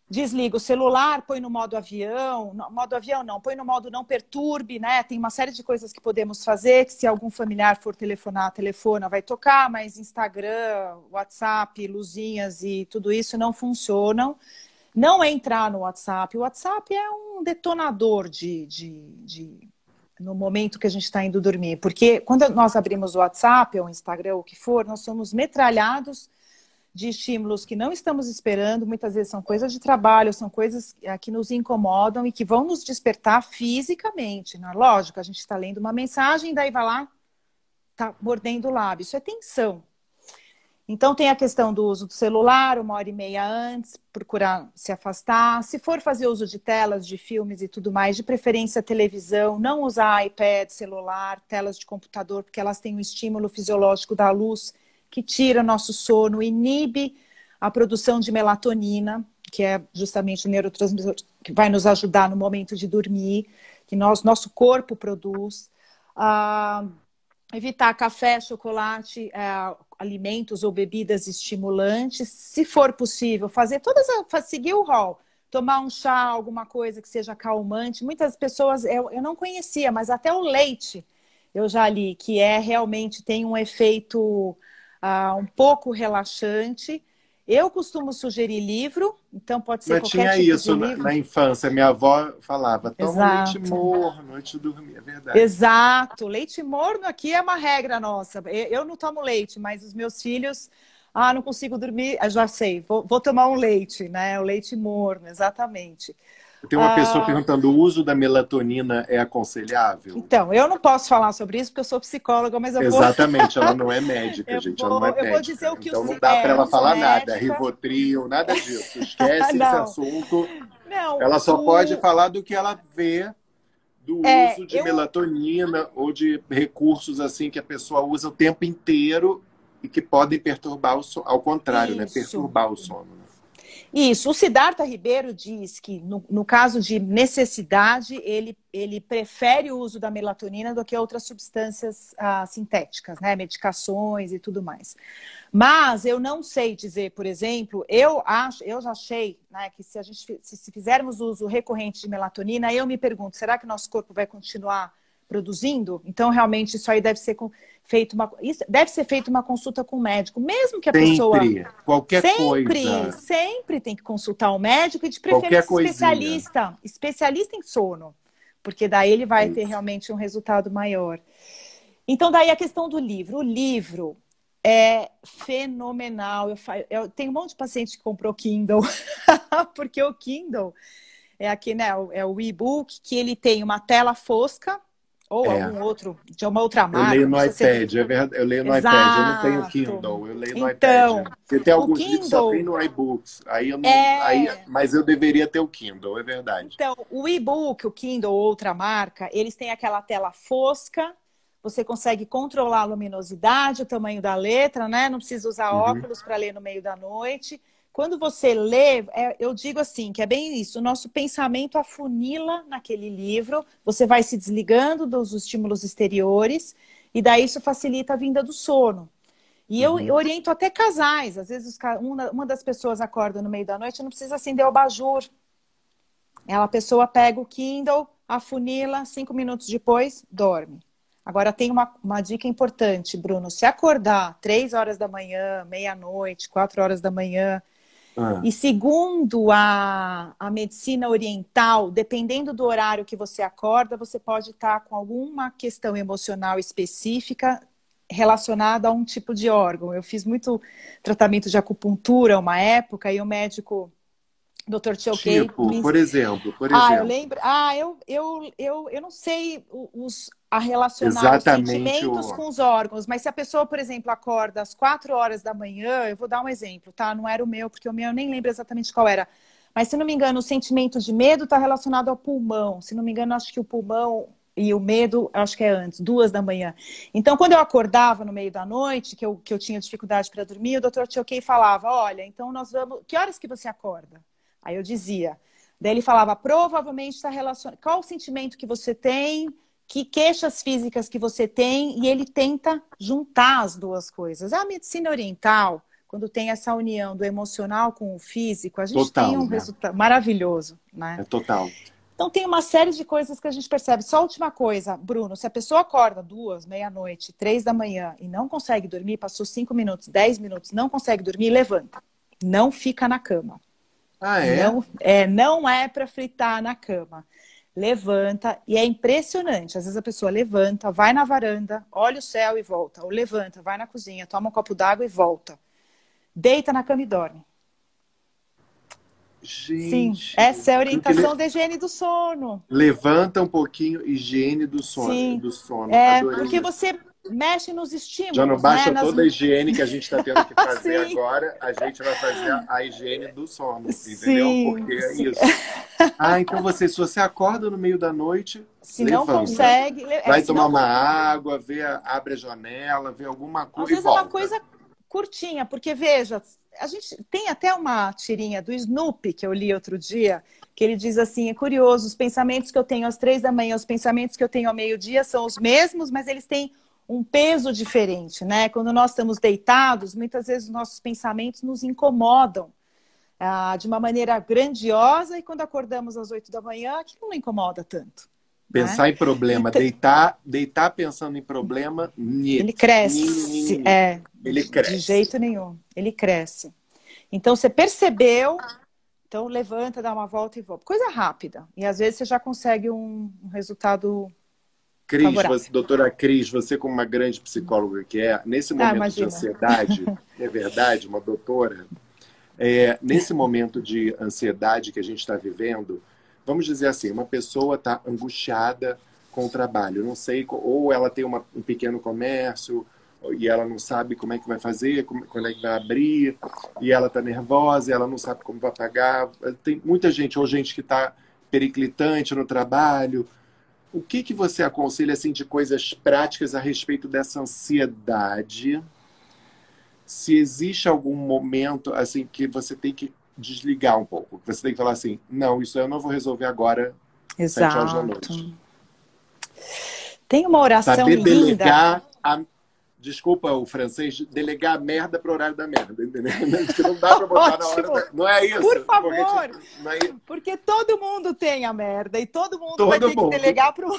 desliga o celular, põe no modo avião, põe no modo não perturbe, né? Tem uma série de coisas que podemos fazer, que se algum familiar for telefonar, telefona, vai tocar, mas Instagram, WhatsApp, luzinhas e tudo isso não funcionam. Não entrar no WhatsApp. O WhatsApp é um detonador no momento que a gente está indo dormir, porque quando nós abrimos o WhatsApp ou o Instagram, ou o que for, nós somos metralhados de estímulos que não estamos esperando, muitas vezes são coisas de trabalho, são coisas que nos incomodam e que vão nos despertar fisicamente. Não é lógico, a gente está lendo uma mensagem, daí vai lá, está mordendo o lábio. Isso é tensão. Então tem a questão do uso do celular, 1h30 antes, procurar se afastar. Se for fazer uso de telas, de filmes e tudo mais, de preferência televisão, não usar iPad, celular, telas de computador, porque elas têm um estímulo fisiológico da luz que tira nosso sono, inibe a produção de melatonina, que é justamente o neurotransmissor que vai nos ajudar no momento de dormir. que nosso corpo produz. Evitar café, chocolate, alimentos ou bebidas estimulantes. Se for possível, seguir o rol. Tomar um chá, alguma coisa que seja calmante. Muitas pessoas, eu não conhecia, mas até o leite eu já li, que realmente tem um efeito um pouco relaxante. Eu costumo sugerir livro, então pode ser Mas qualquer tinha tipo isso de livro. na infância. Minha avó falava, toma leite Exato. morno antes de dormir. É verdade. Exato. Leite morno aqui é uma regra nossa. Eu não tomo leite, mas os meus filhos... não consigo dormir. Já sei, vou tomar um leite, né? O leite morno, exatamente. Tem uma pessoa perguntando, o uso da melatonina é aconselhável? Então, eu não posso falar sobre isso porque eu sou psicóloga, mas eu vou... Exatamente, ela não é médica, gente, ela não é eu vou dizer médica. o que Então não dá para eu ela não sou falar nada, médica. Rivotril, nada disso. Esquece esse Não, assunto. não. Ela só pode falar do que ela vê do uso de melatonina ou de recursos assim que a pessoa usa o tempo inteiro e que podem perturbar o sono. Ao contrário, né? Perturbar o sono. Né? Isso. O Siddhartha Ribeiro diz que, no caso de necessidade, ele prefere o uso da melatonina do que outras substâncias sintéticas, né? Medicações e tudo mais. Mas eu não sei dizer, por exemplo, eu já achei, né, que se fizermos uso recorrente de melatonina, eu me pergunto, será que nosso corpo vai continuar produzindo? Então, realmente, isso aí deve ser feita uma consulta com o médico, mesmo que a pessoa... Qualquer coisa. Sempre tem que consultar o médico e, de Qualquer preferência, especialista em sono, porque daí ele vai ter realmente um resultado maior. Então, daí a questão do livro. O livro é fenomenal. Eu tenho um monte de paciente que comprou Kindle, porque o Kindle é aqui, né? É o e-book que ele tem uma tela fosca, ou algum outro, de uma outra marca. Eu leio no iPad, é verdade. Eu leio no iPad, eu não tenho Kindle, eu leio no iPad. Porque tem alguns livros que só tem no iBooks. Aí eu não, mas eu deveria ter o Kindle, é verdade. Então, o e-book, o Kindle ou outra marca, eles têm aquela tela fosca, você consegue controlar a luminosidade, o tamanho da letra, né? Não precisa usar óculos para ler no meio da noite. Quando você lê, eu digo assim, que é bem isso, o nosso pensamento afunila naquele livro, você vai se desligando dos estímulos exteriores, e daí isso facilita a vinda do sono. E eu oriento até casais, às vezes uma das pessoas acorda no meio da noite, não precisa acender o abajur. A pessoa pega o Kindle, afunila, 5 minutos depois, dorme. Agora tem uma dica importante, Bruno, se acordar 3 horas da manhã, meia-noite, 4 horas da manhã, e segundo a medicina oriental, dependendo do horário que você acorda, você pode estar com alguma questão emocional específica relacionada a um tipo de órgão. Eu fiz muito tratamento de acupuntura uma época e o médico, Dr. Choquei... Por exemplo. eu lembro... eu não sei relacionar exatamente os sentimentos com os órgãos, mas se a pessoa, por exemplo, acorda às 4 horas da manhã, eu vou dar um exemplo, tá? Não era o meu, porque o meu eu nem lembro exatamente qual era. Mas, se não me engano, o sentimento de medo está relacionado ao pulmão. Se não me engano, acho que o pulmão e o medo, acho que é antes, 2 da manhã. Então, quando eu acordava no meio da noite, que eu tinha dificuldade para dormir, o doutor Choquei falava, olha, então nós vamos... Que horas que você acorda? Aí eu dizia. Daí ele falava, provavelmente está relacionado... Qual o sentimento que você tem... Que queixas físicas que você tem, e ele tenta juntar as duas coisas. A medicina oriental, quando tem essa união do emocional com o físico, a gente tem um resultado maravilhoso, né? É total. Então tem uma série de coisas que a gente percebe. Só a última coisa, Bruno, se a pessoa acorda 2, meia-noite, 3 da manhã e não consegue dormir, passou 5 minutos, 10 minutos, não consegue dormir, levanta. Não fica na cama. Não é para fritar na cama. Levanta, e é impressionante. Às vezes a pessoa levanta, vai na varanda, olha o céu e volta. Ou levanta, vai na cozinha, toma um copo d'água e volta. Deita na cama e dorme. Gente, sim, essa é a orientação da higiene do sono. Levanta um pouquinho, higiene do sono. Sim. Do sono. Porque você mexe nos estímulos. Já não basta né? toda a higiene que a gente está tendo que fazer agora, a gente vai fazer a higiene do sono, entendeu? Porque é isso. Então se você acorda no meio da noite, se levanta, não consegue... vai tomar uma água, abre a janela, vê alguma coisa. Às vezes é uma coisa curtinha, porque veja, a gente tem até uma tirinha do Snoopy que eu li outro dia, que ele diz assim, é curioso, os pensamentos que eu tenho às 3 da manhã, os pensamentos que eu tenho ao meio-dia são os mesmos, mas eles têm um peso diferente, né? Quando nós estamos deitados, muitas vezes os nossos pensamentos nos incomodam de uma maneira grandiosa, e quando acordamos às 8 da manhã, aquilo não incomoda tanto. Pensar Né? em problema, Então, deitar pensando em problema, ele niet. cresce, Ele de cresce. jeito nenhum, ele cresce. Então, você percebeu, então levanta, dá uma volta e volta. Coisa rápida. E às vezes você já consegue um resultado favorável. Doutora Cris, você como uma grande psicóloga que é, nesse momento de Imagina. ansiedade, é verdade, uma doutora, nesse momento de ansiedade que a gente está vivendo, vamos dizer assim, uma pessoa está angustiada com o trabalho, não sei, ou ela tem um pequeno comércio e ela não sabe como é que vai fazer, quando é que vai abrir, e ela está nervosa, e ela não sabe como vai pagar. Tem muita gente, ou gente que está periclitante no trabalho. O que você aconselha assim, de coisas práticas a respeito dessa ansiedade? Se existe algum momento assim que você tem que desligar um pouco, que você tem que falar assim, não, isso eu não vou resolver agora, 7 horas da noite. Exato. Tem uma oração Saber linda. delegar desculpa o francês, delegar a merda pro horário da merda, entendeu? Que não dá pra botar na hora da... Não é isso. Por favor. Porque todo mundo tem a merda e todo mundo vai ter que delegar pro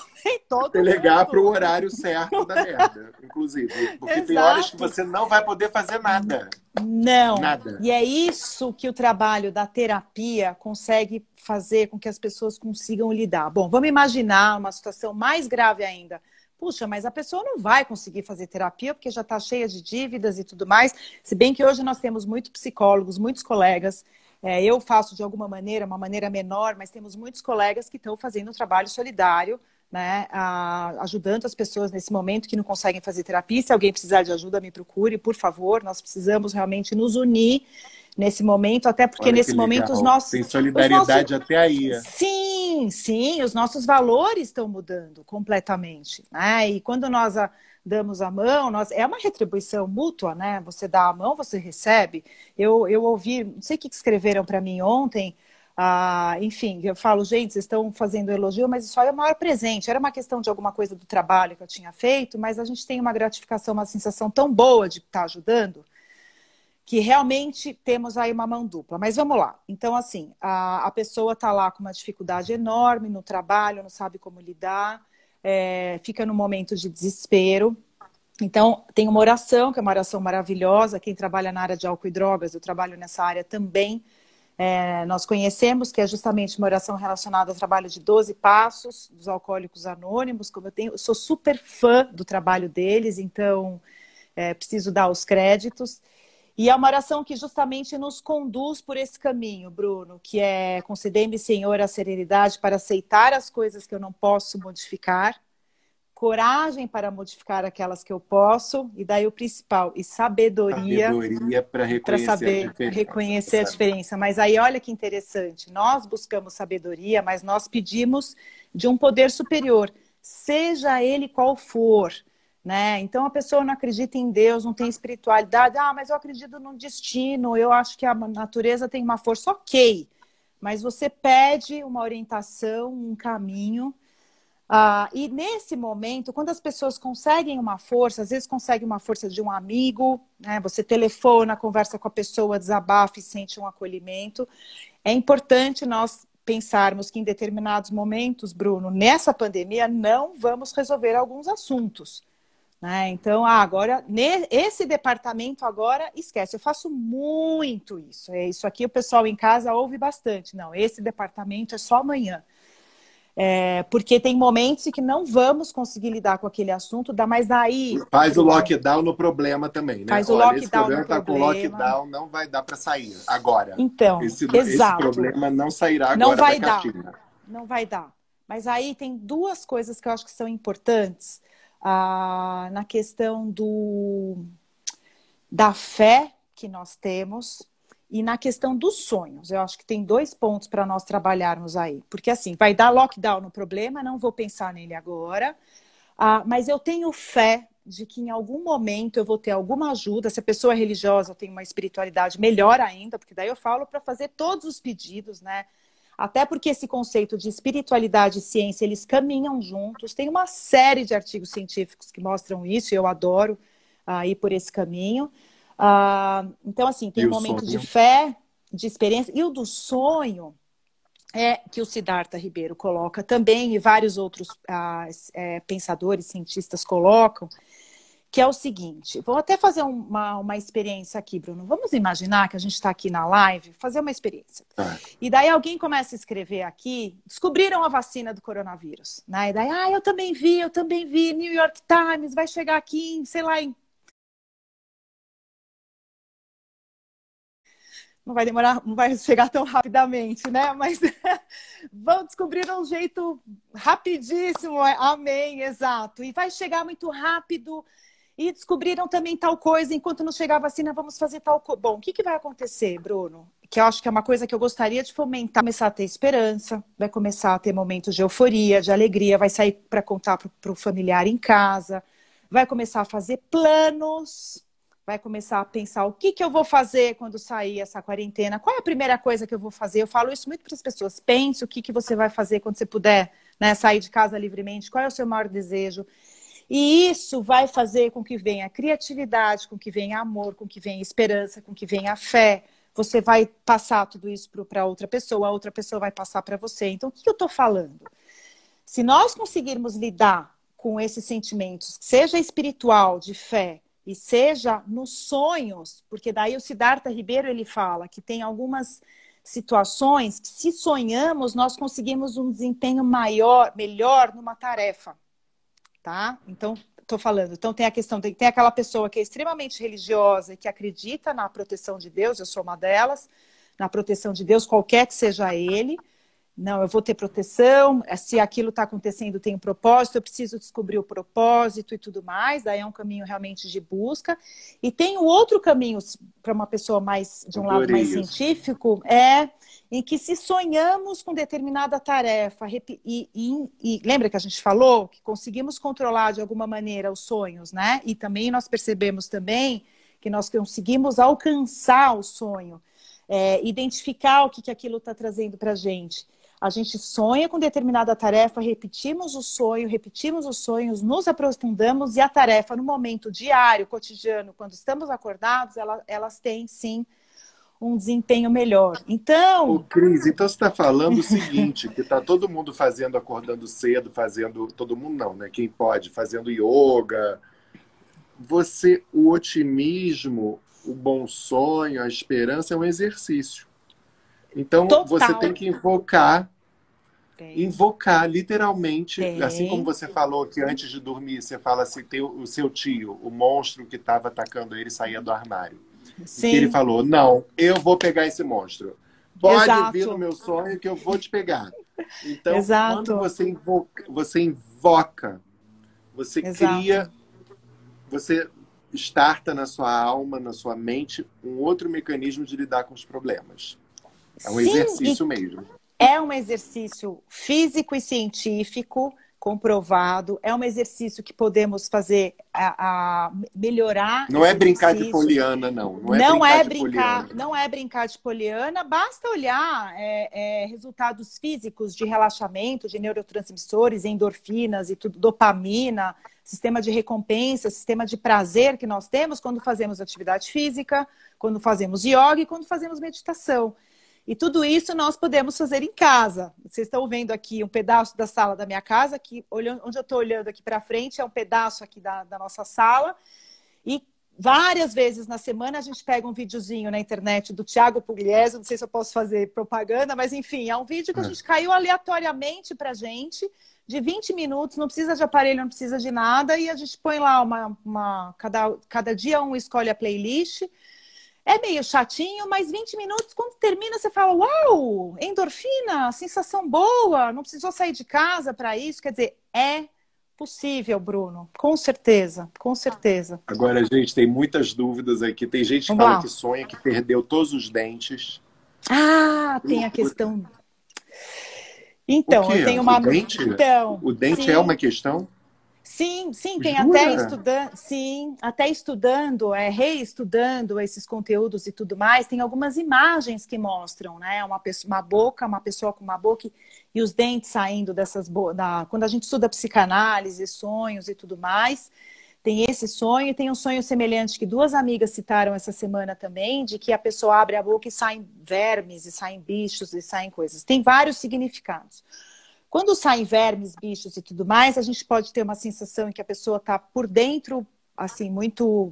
pro horário certo da merda, inclusive. Porque tem horas que você não vai poder fazer nada. Não. Nada. E é isso que o trabalho da terapia consegue fazer com que as pessoas consigam lidar. Bom, vamos imaginar uma situação mais grave ainda. Puxa, mas a pessoa não vai conseguir fazer terapia porque já está cheia de dívidas e tudo mais. Se bem que hoje nós temos muitos psicólogos, muitos colegas. Eu faço de alguma maneira, uma maneira menor, mas temos muitos colegas que estão fazendo um trabalho solidário, né, ajudando as pessoas nesse momento que não conseguem fazer terapia. Se alguém precisar de ajuda, me procure, por favor. Nós precisamos realmente nos unir nesse momento, até porque nesse momento os nossos... Tem solidariedade até aí. Sim, sim, os nossos valores estão mudando completamente, né? E quando nós damos a mão, é uma retribuição mútua, né? Você dá a mão, você recebe. Eu ouvi, não sei o que escreveram para mim ontem, enfim, eu falo, gente, vocês estão fazendo elogio, mas isso aí é o maior presente. Era uma questão de alguma coisa do trabalho que eu tinha feito, mas a gente tem uma gratificação, uma sensação tão boa de estar ajudando, que realmente temos aí uma mão dupla. Mas vamos lá. Então, assim, a pessoa está lá com uma dificuldade enorme no trabalho, não sabe como lidar, fica num momento de desespero. Então, tem uma oração, que é uma oração maravilhosa. Quem trabalha na área de álcool e drogas, eu trabalho nessa área também, nós conhecemos, que é justamente uma oração relacionada ao trabalho de 12 passos dos Alcoólicos Anônimos. Como eu sou super fã do trabalho deles, então preciso dar os créditos. E é uma oração que justamente nos conduz por esse caminho, Bruno, que é: concedei-me, Senhor, a serenidade para aceitar as coisas que eu não posso modificar, coragem para modificar aquelas que eu posso, e daí o principal, e sabedoria para saber reconhecer a diferença. Mas aí olha que interessante, nós buscamos sabedoria, mas nós pedimos de um poder superior, seja ele qual for. Né? Então a pessoa não acredita em Deus, não tem espiritualidade. Mas eu acredito no destino, eu acho que a natureza tem uma força. Ok, mas você pede uma orientação, um caminho. E nesse momento, quando as pessoas conseguem uma força, às vezes conseguem uma força de um amigo, né? Você telefona, conversa com a pessoa, desabafa e sente um acolhimento. É importante nós pensarmos que em determinados momentos, Bruno, nessa pandemia, não vamos resolver alguns assuntos. Né? Então, agora, esse departamento agora, esquece. Eu faço muito isso. Isso aqui o pessoal em casa ouve bastante. Não, esse departamento é só amanhã. Porque tem momentos em que não vamos conseguir lidar com aquele assunto, mas daí... Faz o lockdown no problema também, né? Faz o lockdown no problema. Tá com lockdown, não vai dar para sair agora. Então, esse problema não sairá agora não vai da caixinha. Não vai dar. Mas aí tem duas coisas que eu acho que são importantes. Na questão da fé que nós temos e na questão dos sonhos. Eu acho que tem 2 pontos para nós trabalharmos aí. Porque assim, vai dar lockdown no problema, não vou pensar nele agora, mas eu tenho fé de que em algum momento eu vou ter alguma ajuda. Se a pessoa é religiosa, eu tenho uma espiritualidade melhor ainda, porque daí eu falo para fazer todos os pedidos, né? Até porque esse conceito de espiritualidade e ciência, eles caminham juntos. Tem uma série de artigos científicos que mostram isso, e eu adoro ir por esse caminho. Então, assim, tem um momento de fé, de experiência, e o do sonho que o Siddhartha Ribeiro coloca também, e vários outros pensadores, cientistas colocam, que é o seguinte, vou até fazer uma experiência aqui, Bruno. Vamos imaginar que a gente está aqui na live, fazer uma experiência. E daí alguém começa a escrever aqui, descobriram a vacina do coronavírus, né? E daí, eu também vi, New York Times, vai chegar aqui, sei lá, não vai demorar, não vai chegar tão rapidamente, né? Mas vão descobrir um jeito rapidíssimo, amém, exato. E vai chegar muito rápido. E descobriram também tal coisa, enquanto não chegar a vacina, vamos fazer tal coisa. Bom, o que vai acontecer, Bruno? Que eu acho que é uma coisa que eu gostaria de fomentar. Começar a ter esperança, vai começar a ter momentos de euforia, de alegria, vai sair para contar para o familiar em casa, vai começar a fazer planos, vai começar a pensar o que eu vou fazer quando sair essa quarentena, qual é a primeira coisa que eu vou fazer? Eu falo isso muito para as pessoas. Pense o que você vai fazer quando você puder, né, sair de casa livremente, qual é o seu maior desejo? E isso vai fazer com que venha criatividade, com que venha amor, com que venha esperança, com que venha fé. Você vai passar tudo isso para outra pessoa, a outra pessoa vai passar para você. Então, o que eu estou falando? Se nós conseguirmos lidar com esses sentimentos, seja espiritual, de fé, e seja nos sonhos, porque daí o Siddhartha Ribeiro ele fala que tem algumas situações que, se sonhamos, nós conseguimos um desempenho melhor numa tarefa. Tá? Então, estou falando. Então, tem a questão, tem aquela pessoa que é extremamente religiosa e que acredita na proteção de Deus, eu sou uma delas, na proteção de Deus, qualquer que seja ele. Não, eu vou ter proteção, se aquilo está acontecendo tem um propósito, eu preciso descobrir o propósito e tudo mais, daí é um caminho realmente de busca. E tem o outro caminho, para uma pessoa mais de um lado mais científico, em que se sonhamos com determinada tarefa, e lembra que a gente falou que conseguimos controlar de alguma maneira os sonhos, né? E também nós percebemos também que nós conseguimos alcançar o sonho, identificar o que aquilo está trazendo para a gente. A gente sonha com determinada tarefa, repetimos o sonho, nos aprofundamos, e a tarefa no momento diário, cotidiano, quando estamos acordados, elas têm sim um desempenho melhor. Então... Ô, Cris, então você está falando o seguinte, que está todo mundo acordando cedo, todo mundo não, né? Quem pode, fazendo yoga. O otimismo, o bom sonho, a esperança é um exercício. Então, total. Você tem que invocar literalmente, assim como você falou que antes de dormir, você fala assim, tem o seu tio, o monstro que estava atacando ele, saía do armário. Sim. E ele falou, não, eu vou pegar esse monstro. Pode vir no meu sonho que eu vou te pegar. Então, quando você invoca, você cria, você starta na sua alma, na sua mente, um outro mecanismo de lidar com os problemas. É um exercício mesmo. É um exercício físico e científico comprovado. É um exercício que podemos fazer a melhorar. Não é brincar de poliana, não. Não é brincar de poliana. Basta olhar resultados físicos de relaxamento, de neurotransmissores, endorfinas e tudo, dopamina, sistema de recompensa, sistema de prazer que nós temos quando fazemos atividade física, quando fazemos yoga e quando fazemos meditação. E tudo isso nós podemos fazer em casa. Vocês estão vendo aqui um pedaço da sala da minha casa, que, onde eu estou olhando aqui para frente, é um pedaço aqui da nossa sala. E várias vezes na semana a gente pega um videozinho na internet do Thiago Pugliese, não sei se eu posso fazer propaganda, mas enfim, é um vídeo que a gente caiu aleatoriamente para a gente, de 20 minutos, não precisa de aparelho, não precisa de nada, e a gente põe lá cada dia um escolhe a playlist. É meio chatinho, mas 20 minutos, quando termina, você fala, uau, endorfina, sensação boa, não precisou sair de casa para isso. Quer dizer, é possível, Bruno, com certeza, com certeza. Agora, gente, tem muitas dúvidas aqui. Tem gente que fala que sonha que perdeu todos os dentes. Ah, tem a questão... Então, eu tenho uma... O dente? Então, o dente é uma questão? Sim, sim, tem até Jura? estudando, sim, até estudando, reestudando esses conteúdos e tudo mais, tem algumas imagens que mostram, né? Uma pessoa com uma boca e os dentes saindo quando a gente estuda psicanálise, sonhos e tudo mais, tem esse sonho, e tem um sonho semelhante que duas amigas citaram essa semana também, de que a pessoa abre a boca e saem vermes, e saem bichos, e saem coisas. Tem vários significados. Quando saem vermes, bichos e tudo mais, a gente pode ter uma sensação em que a pessoa está por dentro, assim, muito,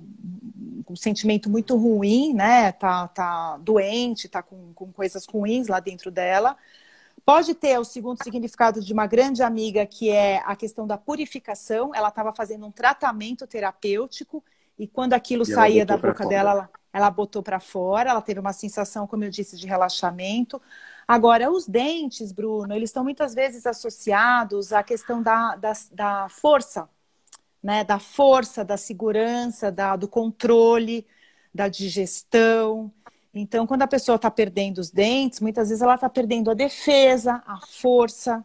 com um sentimento muito ruim, né? Tá doente, tá com coisas ruins lá dentro dela. Pode ter o segundo significado de uma grande amiga, que é a questão da purificação. Ela estava fazendo um tratamento terapêutico e quando aquilo E ela saía da botou pra boca fora. dela, ela botou para fora. Ela teve uma sensação, como eu disse, de relaxamento. Agora, os dentes, Bruno, eles estão muitas vezes associados à questão da força, né? Da força, da segurança, do controle, da digestão. Então, quando a pessoa está perdendo os dentes, muitas vezes ela está perdendo a defesa, a força,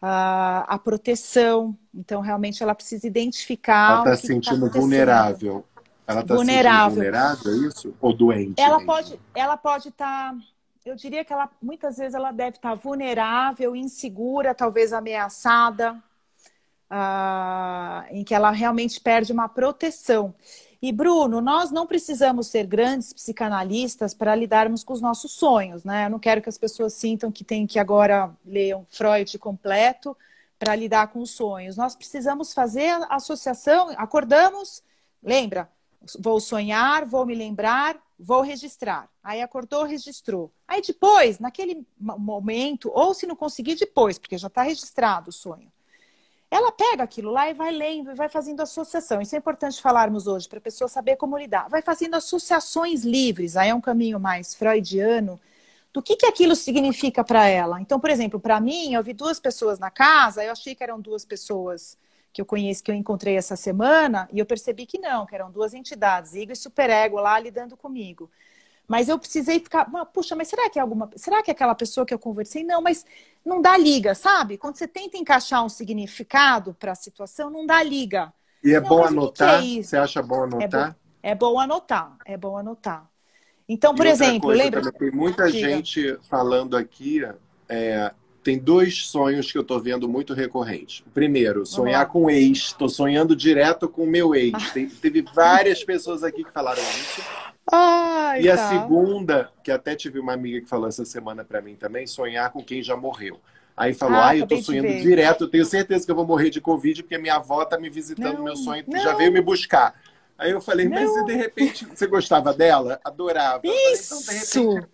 a proteção. Então, realmente, ela precisa Ela identificar o está que se está sentindo acontecendo. vulnerável. Ela está se sentindo Vulnerável. vulnerável, é isso? Ou doente mesmo? Ela pode estar, eu diria que ela, muitas vezes ela deve estar vulnerável, insegura, talvez ameaçada, em que ela realmente perde uma proteção. E, Bruno, nós não precisamos ser grandes psicanalistas para lidarmos com os nossos sonhos, né? Eu não quero que as pessoas sintam que tem que agora ler um Freud completo para lidar com os sonhos. Nós precisamos fazer a associação, acordamos, lembra? Vou sonhar, vou me lembrar, vou registrar. Aí acordou, registrou. Aí depois, naquele momento, ou se não conseguir depois, porque já está registrado o sonho, ela pega aquilo lá e vai lendo e vai fazendo associação. Isso é importante falarmos hoje, para a pessoa saber como lidar. Vai fazendo associações livres, aí é um caminho mais freudiano, do que aquilo significa para ela. Então, por exemplo, para mim, eu vi duas pessoas na casa, eu achei que eram duas pessoas que eu conheço, que eu encontrei essa semana, e eu percebi que não, que eram duas entidades, ego e superego lá lidando comigo. Mas eu precisei ficar, puxa, mas será que é aquela pessoa que eu conversei? Não, mas não dá liga, sabe? Quando você tenta encaixar um significado para a situação, não dá liga. E é Não, bom mas o que é anotar? isso? Você acha bom É, bo anotar? é bom anotar, é bom anotar. Então, E por outra exemplo, coisa lembra? também, tem muita Diga. gente falando aqui, tem dois sonhos que eu estou vendo muito recorrente. Primeiro, Vamos sonhar lá. com ex. Estou sonhando direto com o meu ex. Teve várias pessoas aqui que falaram isso. Ai, E a tá. segunda, que até tive uma amiga que falou essa semana para mim também, sonhar com quem já morreu. Aí falou, Ah, eu estou acabei de sonhando ver. direto, eu tenho certeza que eu vou morrer de Covid porque minha avó está me visitando no meu Não, sonho, já veio me não, buscar. Aí eu falei, mas e de não. repente você gostava dela? Adorava. Eu falei, então de repente Isso!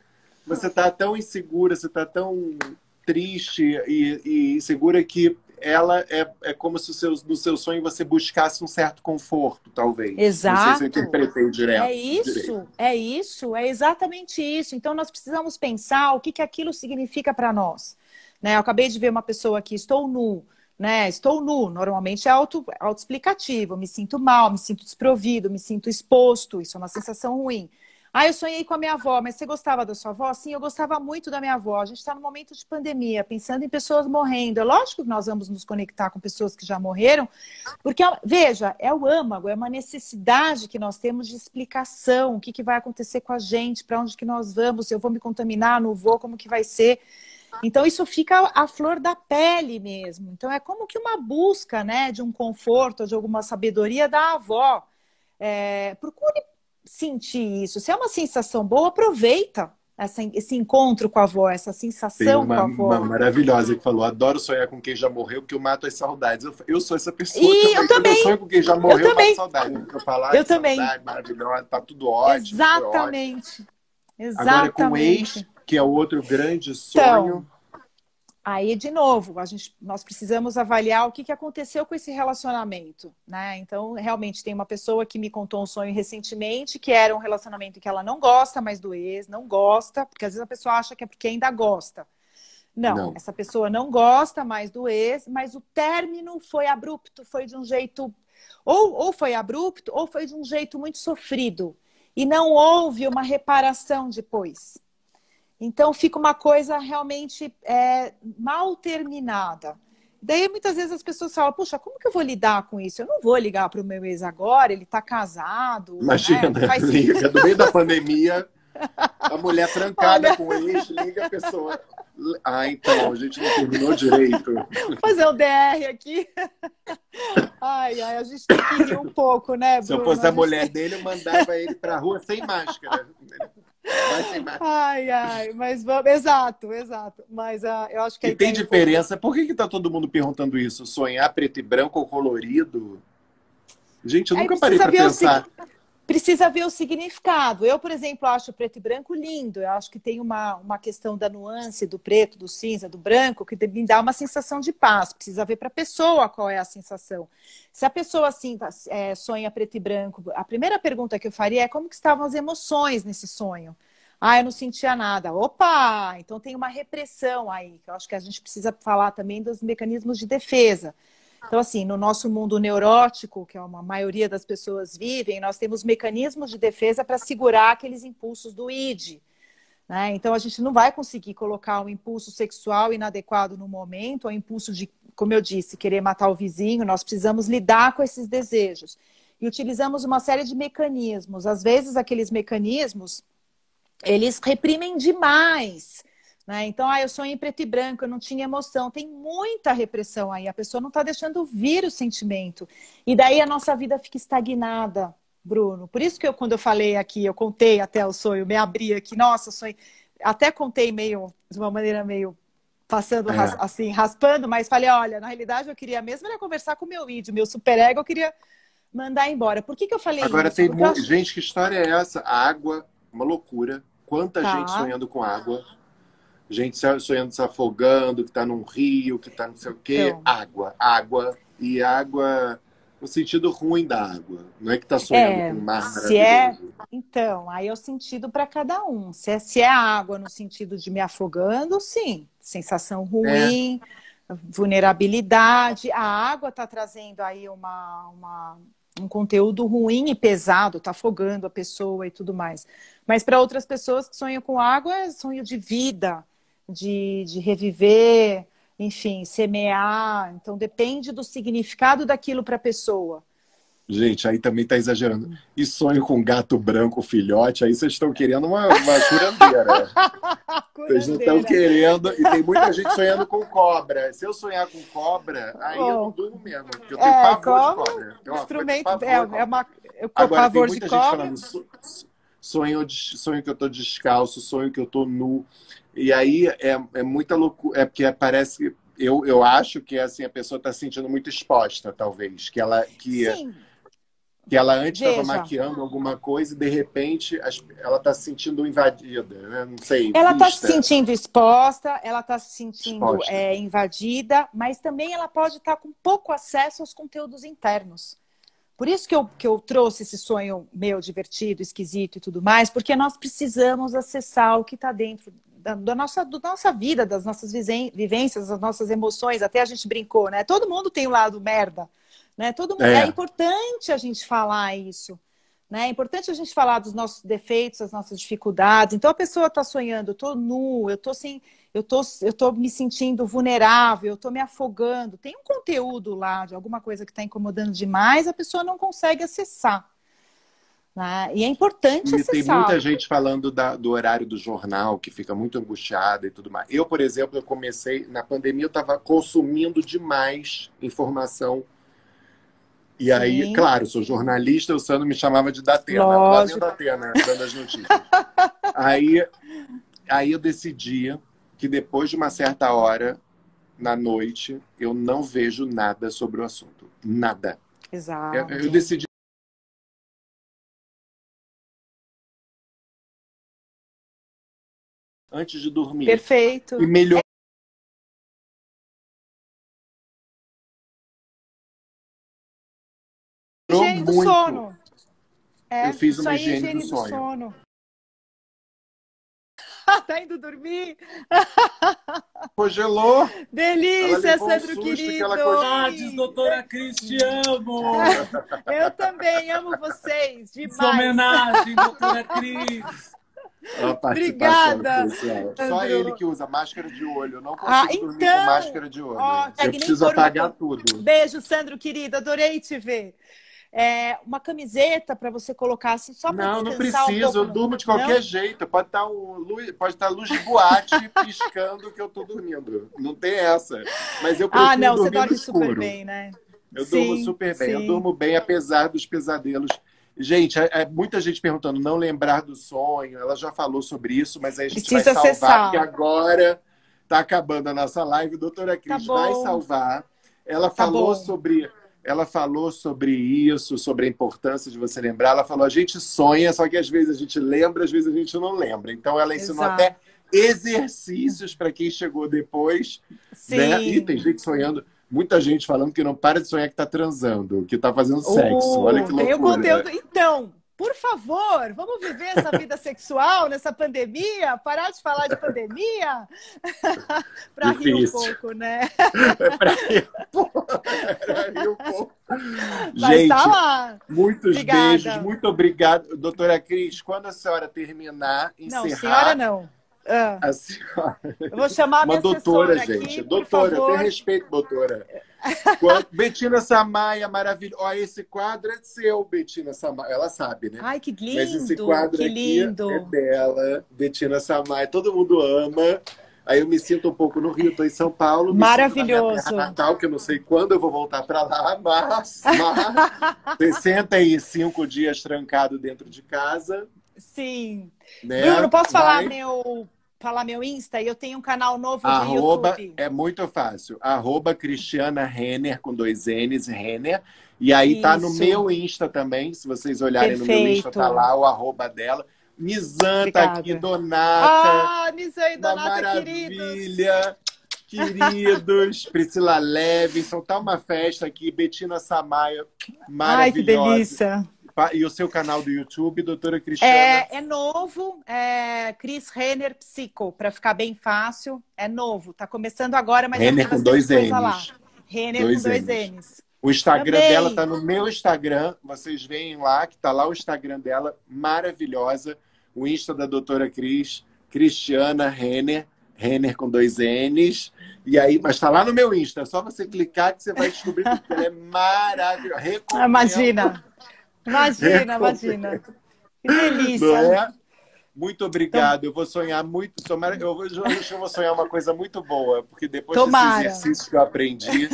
você está tão insegura, você está tão triste e insegura que ela é como se no seu sonho você buscasse um certo conforto, talvez. Não sei se eu Exato. interpretei direito. É exatamente isso. Então, nós precisamos pensar o que aquilo significa para nós. Né? Eu acabei de ver uma pessoa aqui, estou nu, né? Estou nu, normalmente é autoexplicativo, me sinto mal, me sinto desprovido, me sinto exposto, isso é uma sensação ruim. Ah, eu sonhei com a minha avó, mas você gostava da sua avó? Sim, eu gostava muito da minha avó. A gente está no momento de pandemia, pensando em pessoas morrendo. É lógico que nós vamos nos conectar com pessoas que já morreram, porque, veja, é o âmago, é uma necessidade que nós temos de explicação, o que vai acontecer com a gente, para onde que nós vamos, se eu vou me contaminar, não vou, como que vai ser. Então, isso fica à flor da pele mesmo. Então, é como que uma busca, né, de um conforto, de alguma sabedoria da avó. Procure sentir isso. Se é uma sensação boa, aproveita esse encontro com a avó, essa Tem sensação com uma a avó. maravilhosa que falou: adoro sonhar com quem já morreu, porque eu mato as saudades. Eu sou essa pessoa E eu também. Quando eu sonho também, com quem já eu morreu, eu mato também, saudade. Eu falo, ai, eu que também. saudade, maravilhosa, tá tudo ótimo, foi ótimo. Exatamente. Agora, com o ex, Exatamente. que é o outro grande Então, sonho, aí de novo, nós precisamos avaliar o que aconteceu com esse relacionamento, né? Então, realmente tem uma pessoa que me contou um sonho recentemente, que era um relacionamento que ela não gosta mais do ex, não gosta, porque às vezes a pessoa acha que é porque ainda gosta. Não, não. essa pessoa não gosta mais do ex, mas o término foi abrupto, foi de um jeito, ou foi abrupto, ou foi de um jeito muito sofrido. E não houve uma reparação depois. Então fica uma coisa realmente mal terminada. Daí, muitas vezes, as pessoas falam, puxa, como que eu vou lidar com isso? Eu não vou ligar para o meu ex agora, ele está casado. Imagina, Né? Faz... liga no meio da pandemia, a mulher trancada Olha... com o ex, liga a pessoa. Ah, então, a gente não terminou direito. Vou fazer o DR aqui. Ai, a gente tem que rir um pouco, né, Bruno? Se eu fosse a mulher dele, eu mandava ele para a rua sem máscara. Vai sem máscara. Ai, mas vamos... Exato. Mas eu acho que e tem diferença. Por que tá todo mundo perguntando isso? Sonhar preto e branco ou colorido? Gente, eu nunca parei para pensar. Precisa ver o significado. Eu, por exemplo, acho preto e branco lindo. Eu acho que tem uma questão da nuance do preto, do cinza, do branco, que me dá uma sensação de paz. Precisa ver para a pessoa qual é a sensação. Se a pessoa assim, sonha preto e branco, a primeira pergunta que eu faria é como que estavam as emoções nesse sonho. Ah, eu não sentia nada. Opa! Então tem uma repressão aí, que eu acho que a gente precisa falar também dos mecanismos de defesa. Então, assim, no nosso mundo neurótico, que é uma maioria das pessoas vivem, nós temos mecanismos de defesa para segurar aqueles impulsos do id. Né? Então, a gente não vai conseguir colocar um impulso sexual inadequado no momento, ou impulso de, como eu disse, querer matar o vizinho. Nós precisamos lidar com esses desejos. E utilizamos uma série de mecanismos. Às vezes, aqueles mecanismos, eles reprimem demais. Né? Então, eu sonhei em preto e branco, eu não tinha emoção. Tem muita repressão aí, a pessoa não está deixando vir o sentimento. E daí a nossa vida fica estagnada, Bruno. Por isso que quando eu falei aqui, eu contei até o sonho, me abri aqui, nossa, sonho. Até contei de uma maneira meio passando assim, raspando, mas falei, olha, na realidade eu queria mesmo era conversar com o meu id, meu superego, eu queria mandar embora. Por que eu falei Agora, isso? tem gente, que história é essa? A água, uma loucura. Quanta gente Tá. sonhando com água. Gente sonhando se afogando, que está num rio, que está não sei o quê. Então, Água. E água no sentido ruim da água. Não é que está sonhando com um mar maravilhoso. Então, aí é o sentido para cada um. Se é água no sentido de me afogando, sim. Sensação ruim, vulnerabilidade. A água está trazendo aí um conteúdo ruim e pesado, está afogando a pessoa e tudo mais. Mas para outras pessoas que sonham com água, é sonho de vida, de reviver, enfim, semear. Então, depende do significado daquilo para a pessoa. Gente, aí também tá exagerando. E sonho com gato branco, filhote, aí vocês estão querendo uma curandeira. Vocês não estão querendo. E tem muita gente sonhando com cobra. Se eu sonhar com cobra, aí eu não durmo mesmo. Porque eu tenho pavor de cobra. Instrumento, Agora, tem muita gente falando sonho que eu tô descalço, sonho que eu tô nu. E aí é muita loucura. É porque parece. Eu acho que assim, a pessoa está se sentindo muito exposta, talvez. Sim. Que ela antes estava maquiando alguma coisa e, de repente, ela está se sentindo invadida, né? Não sei, ela está se sentindo exposta, ela está se sentindo invadida, mas também ela pode estar com pouco acesso aos conteúdos internos. Por isso que eu trouxe esse sonho meu divertido, esquisito e tudo mais, porque nós precisamos acessar o que está dentro da nossa vida, das nossas vivências, das nossas emoções. Até a gente brincou, né? Todo mundo tem o lado merda. Né? Todo mundo, é importante a gente falar isso, né? É importante a gente falar dos nossos defeitos, das nossas dificuldades. Então a pessoa está sonhando, eu estou nu, eu tô me sentindo vulnerável, eu estou me afogando. Tem um conteúdo lá de alguma coisa que está incomodando demais, a pessoa não consegue acessar. Né? E é importante acessar. Tem muita gente falando do horário do jornal, que fica muito angustiada e tudo mais. Eu, por exemplo, na pandemia, eu estava consumindo demais informação. E aí, claro, sou jornalista, o Sandro me chamava de Datena, lá Datena, dando as notícias. Aí eu decidi que depois de uma certa hora, na noite, eu não vejo nada sobre o assunto. Nada. Exato. Eu decidi. Antes de dormir. Perfeito. E melhorou. Higiene do sono. Eu fiz uma higiene do sono. Tá indo dormir? Congelou. Delícia, Sandro querido. Saudades, doutora Cris, te amo. Eu também amo vocês demais. Sua homenagem, doutora Cris. A participação Obrigada, especial. Só Sandro. ele que usa máscara de olho. Eu não consigo dormir com Então, máscara de olho. ó, Eu segue nem preciso por uma apagar tudo. Beijo, Sandro, querido. Adorei te ver. Uma camiseta para você colocar assim, só para Não, não descansar um preciso. pouco. Eu durmo de Não? qualquer jeito. Pode estar luz de boate piscando que eu tô dormindo. Não tem essa. Mas eu Ah, prefiro não, você dormir no dorme super escuro. bem, né? Eu durmo Sim, super bem. Eu sim. durmo bem, apesar dos pesadelos. Gente, muita gente perguntando, não lembrar do sonho. Ela já falou sobre isso, mas aí a gente vai Precisa salvar, porque acessar. agora está acabando a nossa live. A doutora Tá Cris vai bom, salvar. Ela tá falou bom. sobre, ela falou sobre isso, sobre a importância de você lembrar. Ela falou, a gente sonha, só que às vezes a gente lembra, às vezes a gente não lembra. Então ela ensinou Exato. até exercícios para quem chegou depois, né? E tem Sim. gente sonhando. Muita gente falando que não para de sonhar que tá transando, que tá fazendo sexo. Olha que Tem o loucura. conteúdo. Então, por favor, vamos viver essa vida sexual nessa pandemia? Parar de falar de pandemia? Para rir um Difícil. pouco, né? É pra rir um pouco. Mas tá Gente, lá. muitos Obrigada. beijos, muito obrigado. Doutora Cris, quando a senhora terminar, Não, senhora não. a senhora... Eu vou chamar a Uma minha doutora, assessora gente. aqui, por Doutora, eu tenho favor. respeito, doutora. Betina Samaia, maravilhosa. Ó, esse quadro é seu, Betina Samaia. Ela sabe, né? Ai, que lindo, Mas esse quadro que aqui lindo. é dela, Betina Samaia. Todo mundo ama. Aí eu me sinto um pouco no Rio, estou em São Paulo. Maravilhoso. Me sinto na minha terra natal, que eu não sei quando eu vou voltar para lá, mas 65 dias trancado dentro de casa. Sim. Né? Bruno, posso falar Mas... meu Insta? Eu tenho um canal novo de Arroba, YouTube. é muito fácil. Arroba Cristiana Renner, com 2 N's, Renner. E aí tá no Isso. meu Insta também. Se vocês olharem no meu Insta, Perfeito. tá lá o arroba dela. Nizam tá aqui, Obrigada. Donata. Nizam e Uma Donata, queridos. maravilha. Queridos. Priscila Levinson. Tá uma festa aqui. Betina Samaia, maravilhosa. Ai, que delícia. E o seu canal do YouTube, doutora Cristiana? É novo, Cris Renner Psico, para ficar bem fácil. É novo, tá começando agora, mas Renner já tem com bastante 2 coisa N's. lá. Renner com 2 N's. O Instagram Amei. dela tá no meu Instagram. Vocês veem lá, que tá lá o Instagram dela, maravilhosa. O Insta da doutora Cris, Cristiana Renner, Renner com 2 N's. E aí, mas tá lá no meu Insta. É só você clicar que você vai descobrir tudo. Ela é maravilhosa. Recomendo. Imagina. Que delícia. Não é? Muito obrigado. Eu vou sonhar muito. Eu vou sonhar uma coisa muito boa, porque depois Tomara. desse exercício que eu aprendi.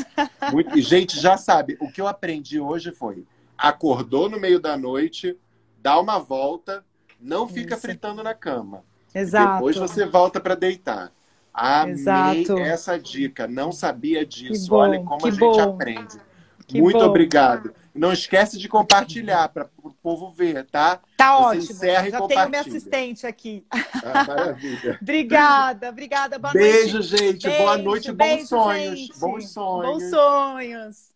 E, gente, já sabe, o que eu aprendi hoje foi: acordou no meio da noite, dá uma volta, não fica fritando na cama. Exato. Depois você volta para deitar. Amei Exato. essa dica. Não sabia disso. Que bom, Olha como a gente aprende. Muito obrigado. Não esquece de compartilhar para o povo ver, tá? Tá Você ótimo. encerra e Já compartilha. tenho minha assistente aqui. Maravilha. Obrigada. Boa Beijo, noite. gente. Boa noite. Bons sonhos. Gente. Bons sonhos. Bons sonhos.